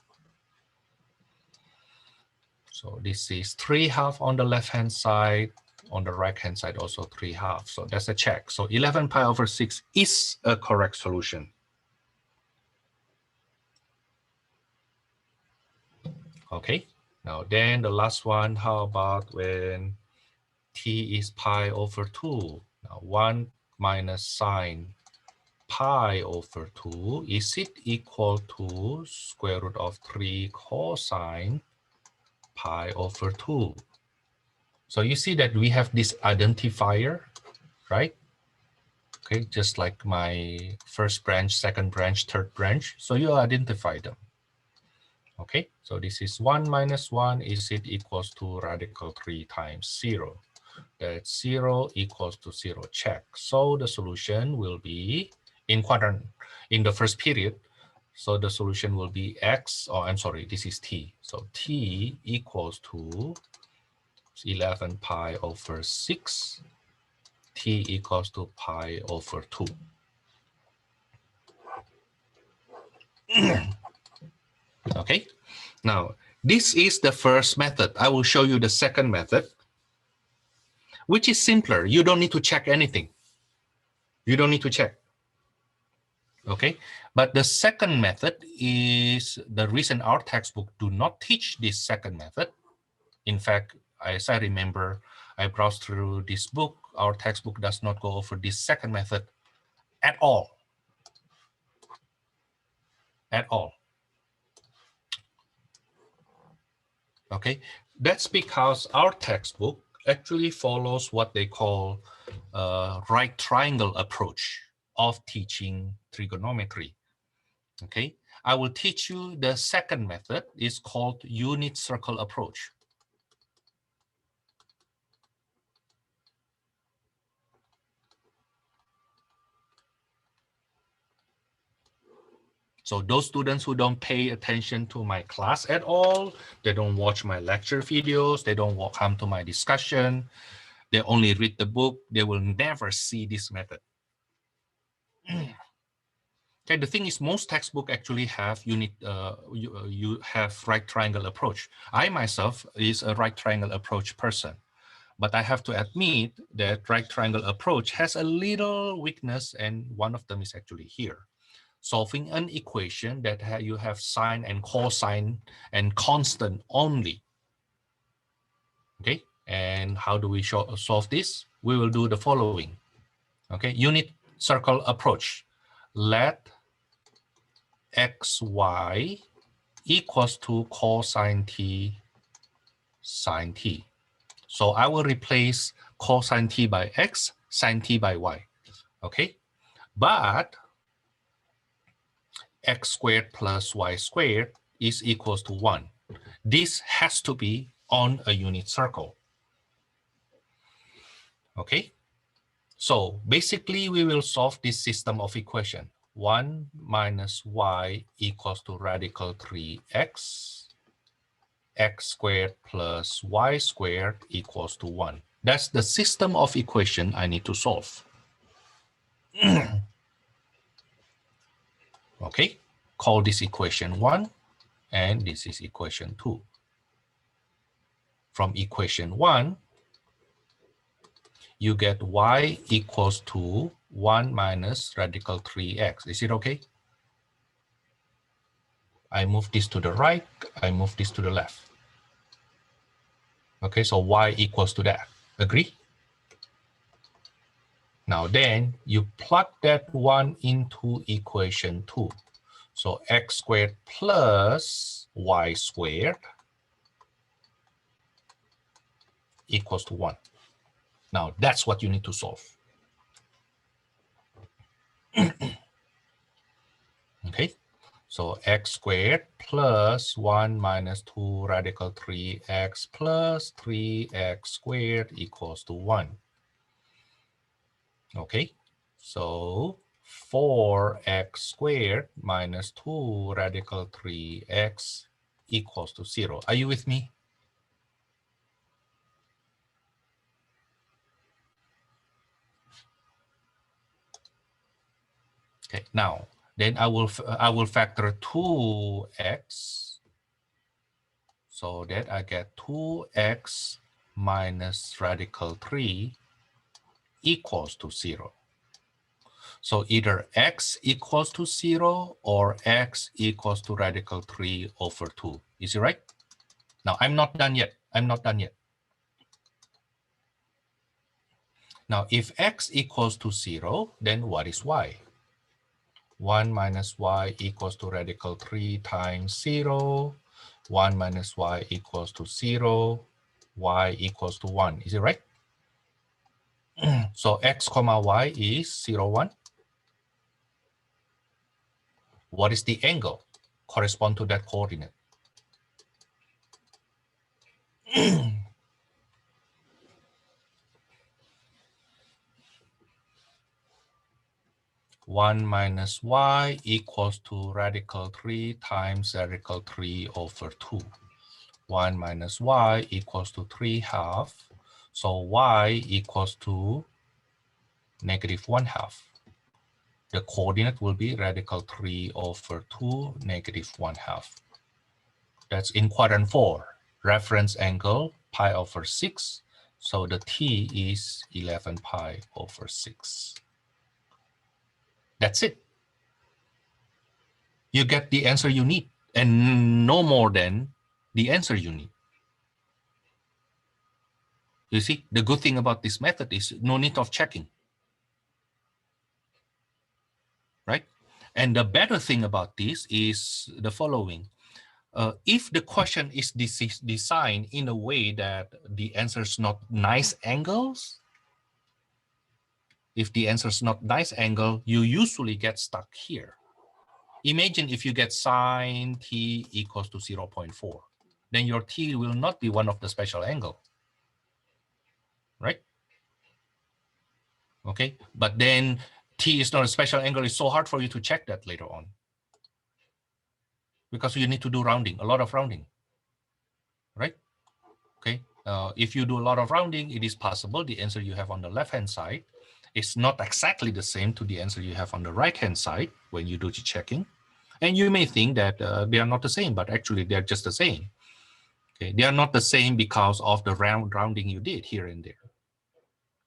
So this is 3/2 on the left-hand side. On the right-hand side, also 3/2. So that's a check. So 11 pi over 6 is a correct solution. Okay. Now then the last one, how about when t is pi over 2? Now 1 minus sine pi over 2, is it equal to square root of 3 cosine pi over 2? So you see that we have this identifier, right? Okay, just like my first branch, second branch, third branch. So you identify them. Okay, so this is 1 minus 1. Is it equals to radical 3 times 0? That's 0 equals to 0. Check. So the solution will be in quadrant, in the first period. So the solution will be x, or I'm sorry, this is t. So t equals to 11 pi over 6. T equals to pi over 2. Okay, now this is the first method. I will show you the second method, which is simpler. You don't need to check anything. You don't need to check. Okay, but the second method is the reason our textbook do not teach this second method. In fact, as I remember, I browsed through this book. Our textbook does not go over this second method at all. At all. Okay, that's because our textbook actually follows what they call right triangle approach of teaching trigonometry. Okay, I will teach you the second method. Is called unit circle approach. So those students who don't pay attention to my class at all, they don't watch my lecture videos, they don't come to my discussion, they only read the book, they will never see this method. Okay, the thing is, most textbook actually have you have right triangle approach. I myself is a right triangle approach person, but I have to admit that right triangle approach has a little weakness, and one of them is actually here. Solving an equation that you have sine and cosine and constant only. Okay, and how do we solve this? We will do the following. Okay, unit circle approach. Let xy equals to cosine t sine t. So I will replace cosine t by x, sine t by y. Okay, but x squared plus y squared is equals to 1. This has to be on a unit circle. Okay, so basically we will solve this system of equation. 1 minus y equals to radical 3x, x squared plus y squared equals to 1. That's the system of equation I need to solve. Okay, call this equation 1, and this is equation 2. From equation 1, you get y equals to 1 minus radical 3x. Is it okay? I move this to the right, I move this to the left. Okay, so y equals to that. Agree? Now then, you plug that 1 into equation 2. So x squared plus y squared equals to 1. Now that's what you need to solve. Okay, so x squared plus 1 minus 2 radical 3x plus 3x squared equals to 1. Okay, so 4x squared minus 2 radical 3x equals to 0. Are you with me? Okay, now then I will factor 2x so that I get 2x minus radical 3 equals to 0. So either x equals to 0 or x equals to radical 3 over 2. Is it right? Now I'm not done yet. I'm not done yet. Now if x equals to 0, then what is y? 1 minus y equals to radical 3 times 0. 1 minus y equals to 0. Y equals to 1. Is it right? So x comma y is 0, 1. What is the angle correspond to that coordinate? One minus y equals to radical 3 times radical 3 over 2. 1 minus y equals to 3/2. So y equals to negative 1/2. The coordinate will be radical 3 over 2, negative 1/2. That's in quadrant 4. Reference angle pi over 6. So the t is 11 pi over 6. That's it. You get the answer you need, and no more than the answer you need. You see, the good thing about this method is no need of checking, right? And the better thing about this is the following. If the question is designed in a way that the answer is not nice angles, if the answer is not nice angle, you usually get stuck here. Imagine if you get sine t equals to 0.4, then your t will not be one of the special angle, right? Okay, but then t is not a special angle. It's so hard for you to check that later on. because you need to do rounding, a lot of rounding, right? Okay. If you do a lot of rounding, it is possible the answer you have on the left-hand side is not exactly the same to the answer you have on the right-hand side when you do the checking. And you may think that they are not the same, but actually they're just the same. Okay. They are not the same because of the rounding you did here and there.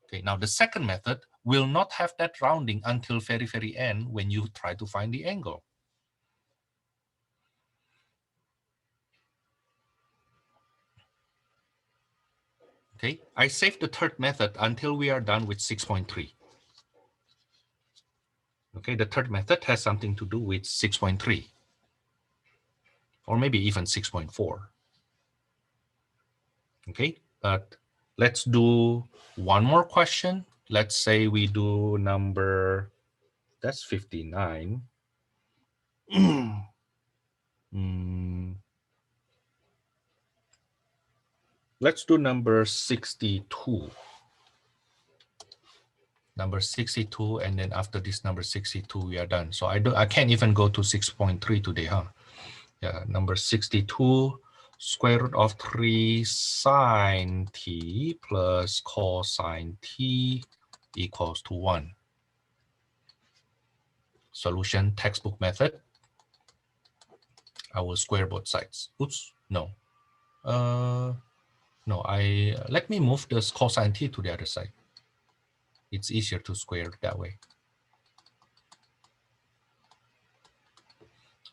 Okay. Now the second method will not have that rounding until very, very end when you try to find the angle. Okay, I saved the third method until we are done with 6.3. Okay, the third method has something to do with 6.3 or maybe even 6.4. Okay, but let's do one more question. Let's say we do number, that's 59. Let's do number 62. Number 62, and then after this number 62, we are done. So I can't even go to 6.3 today, huh? Yeah, number 62, square root of 3 sine t plus cosine t equals to 1. Solution, textbook method. I will square both sides. Oops, no. No, let me move this cosine t to the other side. It's easier to square that way.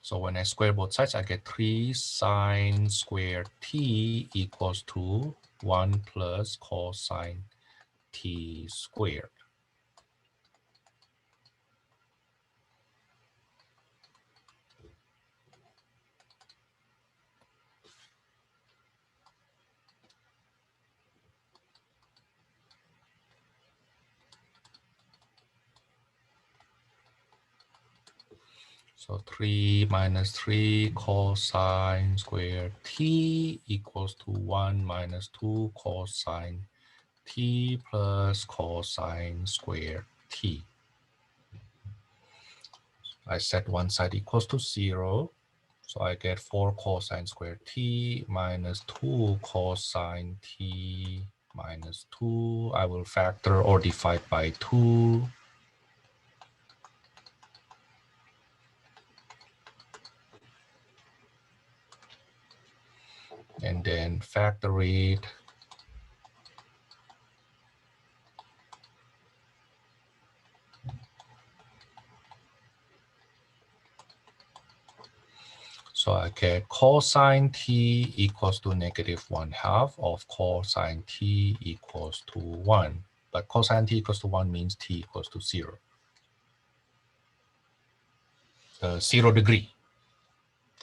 So when I square both sides, I get 3 sine squared t equals to 1 plus cosine t squared. So 3 minus 3 cosine squared t equals to 1 minus 2 cosine t plus cosine squared t. I set one side equals to 0. So I get 4 cosine squared t minus 2 cosine t minus 2. I will factor or divide by 2. And then factor it. So I get cosine t equals to negative 1/2 of cosine t equals to 1. But cosine t equals to 1 means t equals to 0. 0 degree,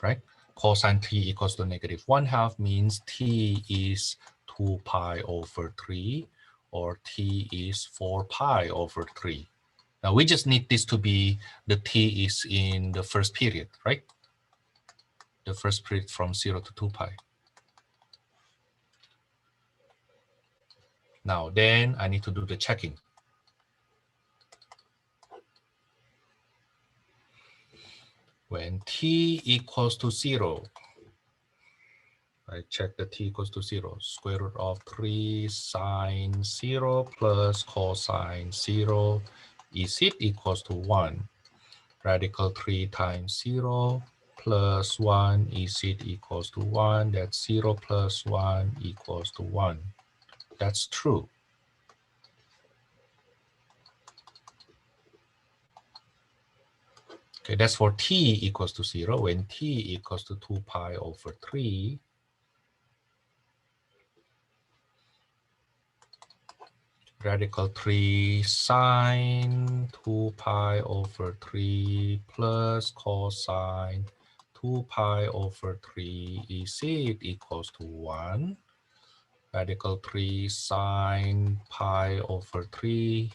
right? Cosine t equals to negative 1/2 means t is 2 pi over 3 or t is 4 pi over 3. Now we just need this to be the t is in the first period, right? The first period from 0 to 2 pi. Now then I need to do the checking. When t equals to 0, I check the t equals to 0. Square root of 3 sine 0 plus cosine 0. Is it equals to 1? Radical 3 times 0 plus 1. Is it equals to 1? That's 0 plus 1 equals to 1. That's true. Okay, that's for t equals to 0. When t equals to 2 pi over 3, radical 3 sine 2 pi over 3 plus cosine 2 pi over 3, is it equals to 1? Radical 3 sine pi over 3,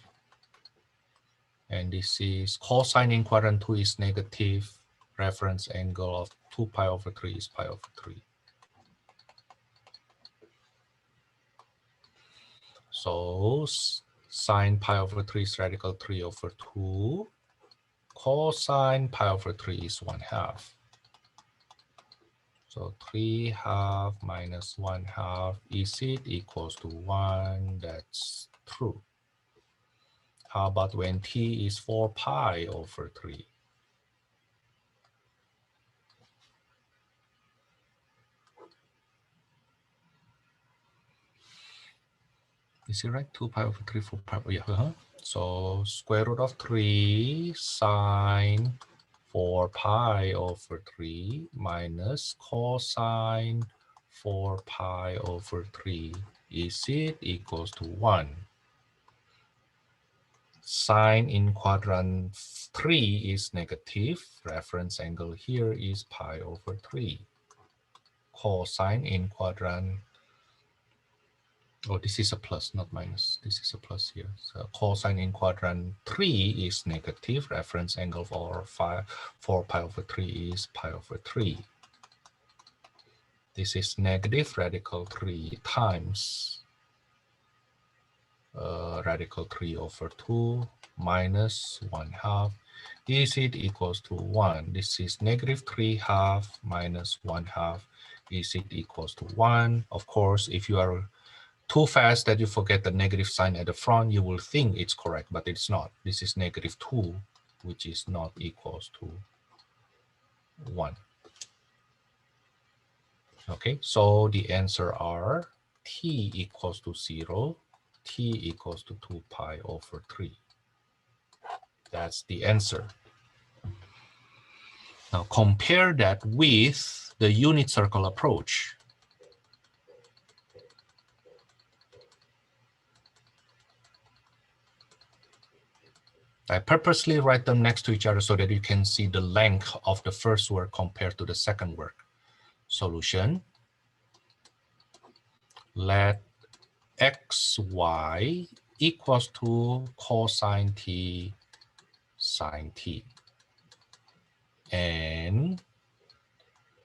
and this is cosine in quadrant 2 is negative. Reference angle of 2 pi over 3 is pi over 3. So sine pi over 3 is radical 3 over 2. Cosine pi over 3 is 1/2. So 3/2 minus 1/2, is it equals to 1? That's true. How about when t is 4 pi over 3? Is it right? 2 pi over 3, 4 pi, yeah. So square root of 3 sine 4 pi over 3 minus cosine 4 pi over 3. Is it equals to 1? Sine in quadrant 3 is negative. Reference angle here is pi over 3. Cosine in quadrant, oh, this is a plus, not minus. This is a plus here. So cosine in quadrant 3 is negative. Reference angle for 4 pi over 3 is pi over 3. This is negative radical 3 times radical 3 over 2 minus 1/2. Is it equals to 1? This is negative 3/2 minus 1/2. Is it equals to 1? Of course, if you are too fast that you forget the negative sign at the front, you will think it's correct, but it's not. This is negative 2, which is not equals to 1. Okay, so the answer are t equals to 0, t equals to 2 pi over 3. That's the answer. Now compare that with the unit circle approach. I purposely write them next to each other so that you can see the length of the first work compared to the second work. Solution. Let xy equals to cosine t sine t. And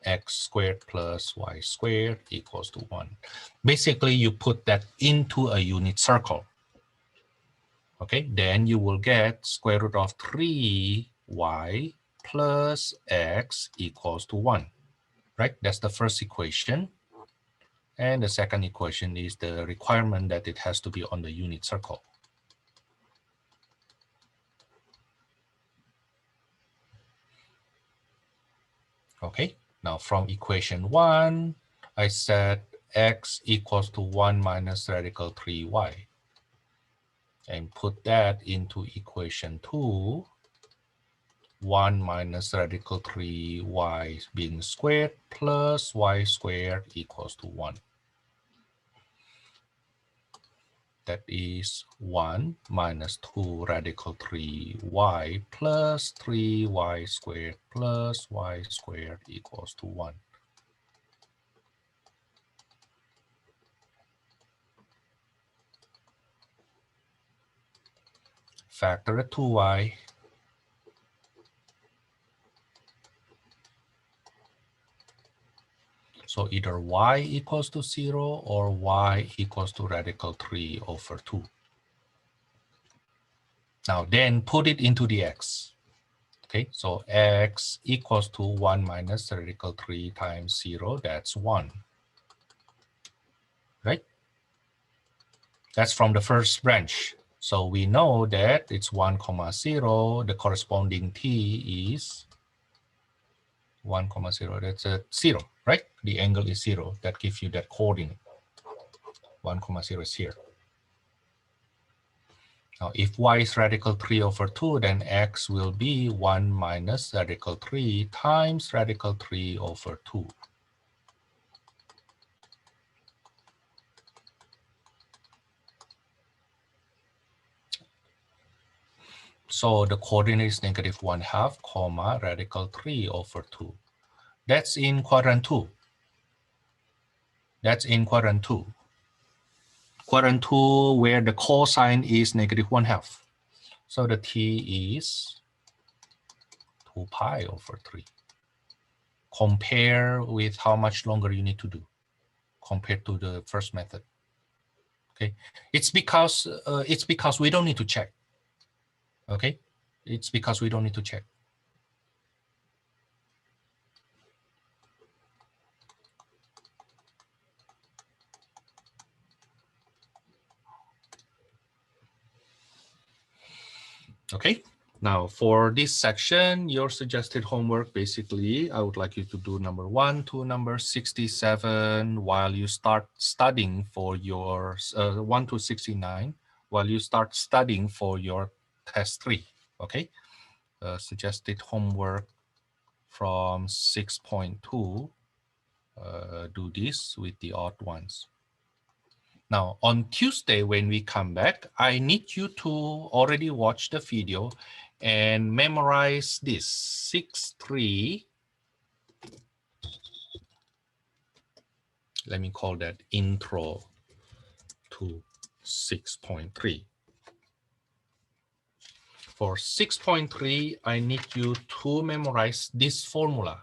x squared plus y squared equals to 1. Basically, you put that into a unit circle. Okay, then you will get square root of 3y plus x equals to 1. Right, that's the first equation. And the second equation is the requirement that it has to be on the unit circle. Okay, now from equation 1, I said x equals to 1 minus radical 3y. And put that into equation 2, 1 minus radical 3y being squared plus y squared equals to 1. That is 1 minus 2 radical 3y plus 3y squared plus y squared equals to 1. Factor 2y. So either y equals to 0 or y equals to radical 3 over 2. Now then put it into the x. Okay, so x equals to 1 minus radical 3 times 0, that's 1. Right? That's from the first branch. So we know that it's 1, 0. The corresponding t is 1, 0. That's a 0, right? The angle is 0. That gives you that coordinate. 1, 0 is here. Now, if y is radical 3 over 2, then x will be 1 minus radical 3 times radical 3 over 2. So the coordinate is negative 1/2, comma, radical 3 over 2. That's in quadrant 2. That's in quadrant 2. Quadrant 2 where the cosine is negative 1/2. So the t is 2 pi over 3. Compare with how much longer you need to do compared to the first method. Okay, it's because we don't need to check. Okay, it's because we don't need to check. Okay. Now for this section, your suggested homework, basically, I would like you to do number 1 to number 67 while you start studying for your 1 to 69 while you start studying for your test 3. Okay. Suggested homework from 6.2. Do this with the odd ones. Now, on Tuesday, when we come back, I need you to already watch the video and memorize this 6.3. Let me call that intro to 6.3. For 6.3, I need you to memorize this formula.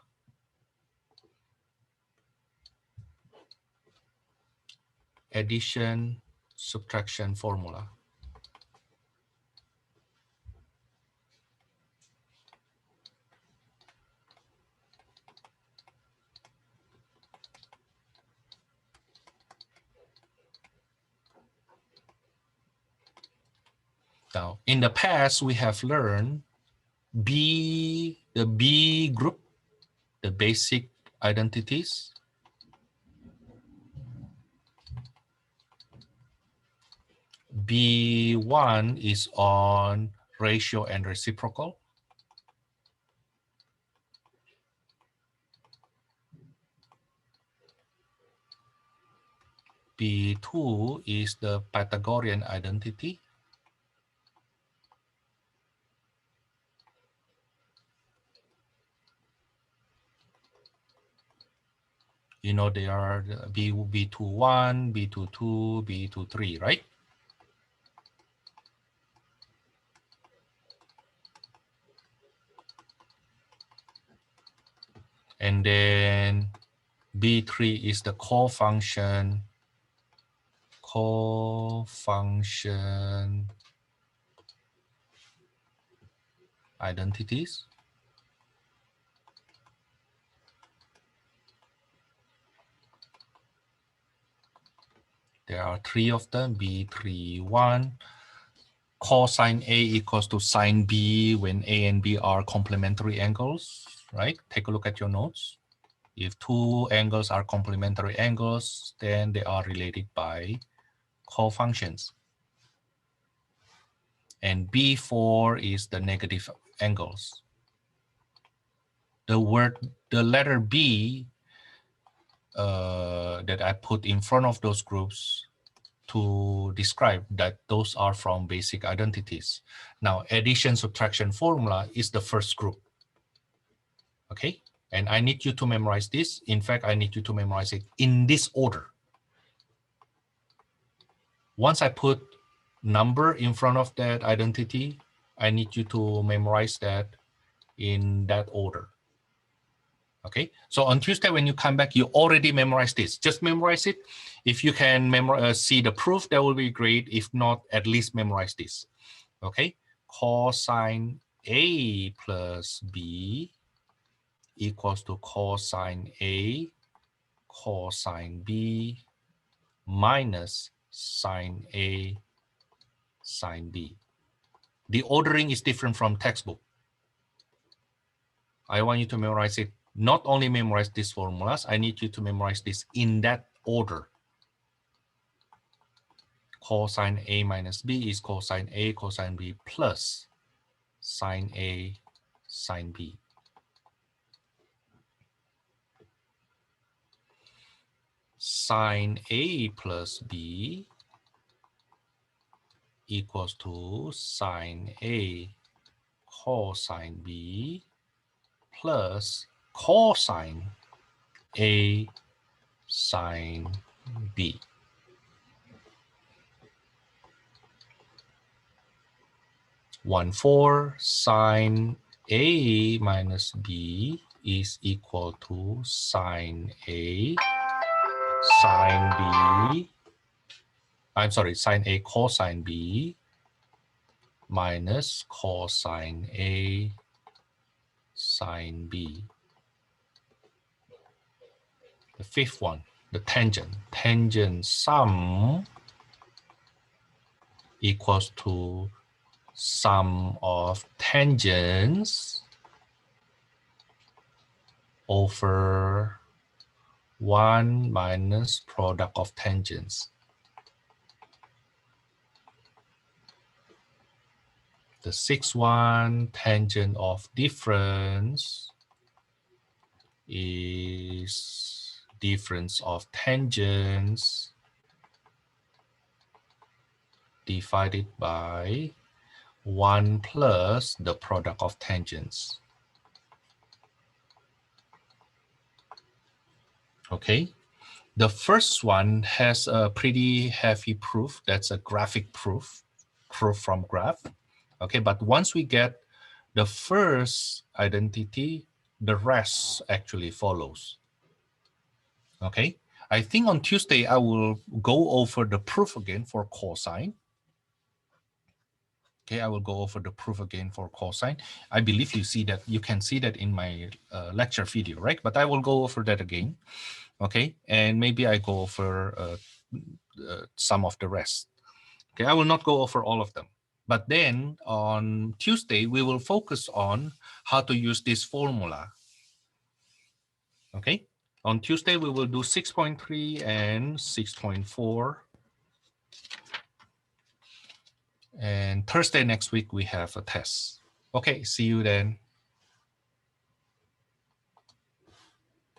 Addition, subtraction formula. Now, in the past, we have learned the B group, the basic identities. B1 is on ratio and reciprocal. B2 is the Pythagorean identity. You know, they are B21, B22, B23, right? And then B3 is the co-function identities. There are 3 of them, B31. Cosine A equals to sine B when A and B are complementary angles, right? Take a look at your notes. If 2 angles are complementary angles, then they are related by cofunctions. And B4 is the negative angles. The letter B that I put in front of those groups to describe that those are from basic identities. Now, addition subtraction formula is the first group. Okay, and I need you to memorize this. In fact, I need you to memorize it in this order. Once I put number in front of that identity, I need you to memorize that in that order. Okay, so on Tuesday when you come back, you already memorized this. Just memorize it. If you can see the proof, that will be great. If not, at least memorize this. Okay, cosine A plus B equals to cosine A cosine B minus sine A sine B. The ordering is different from textbook. I want you to memorize it. Not only memorize these formulas, I need you to memorize this in that order. Cosine A minus B is cosine A cosine B plus sine A sine B. Sine A plus B equals to sine A cosine B plus cosine A sine B. One four sine A minus B is equal to sine A sine B. I'm sorry, sine A cosine B minus cosine A sine B. The fifth one, the tangent. Tangent sum equals to sum of tangents over 1 minus product of tangents. The sixth one, tangent of difference, is difference of tangents divided by 1 plus the product of tangents. Okay, the first one has a pretty heavy proof. That's a graphic proof from graph. Okay, but once we get the first identity, the rest actually follows. Okay, I think on Tuesday I will go over the proof again for cosine. Okay, I will go over the proof again for cosine. I believe you can see that in my lecture video, right? But I will go over that again. Okay, and maybe I go over some of the rest. Okay, I will not go over all of them. But then on Tuesday, we will focus on how to use this formula. Okay, on Tuesday, we will do 6.3 and 6.4. And Thursday next week, we have a test. Okay, see you then.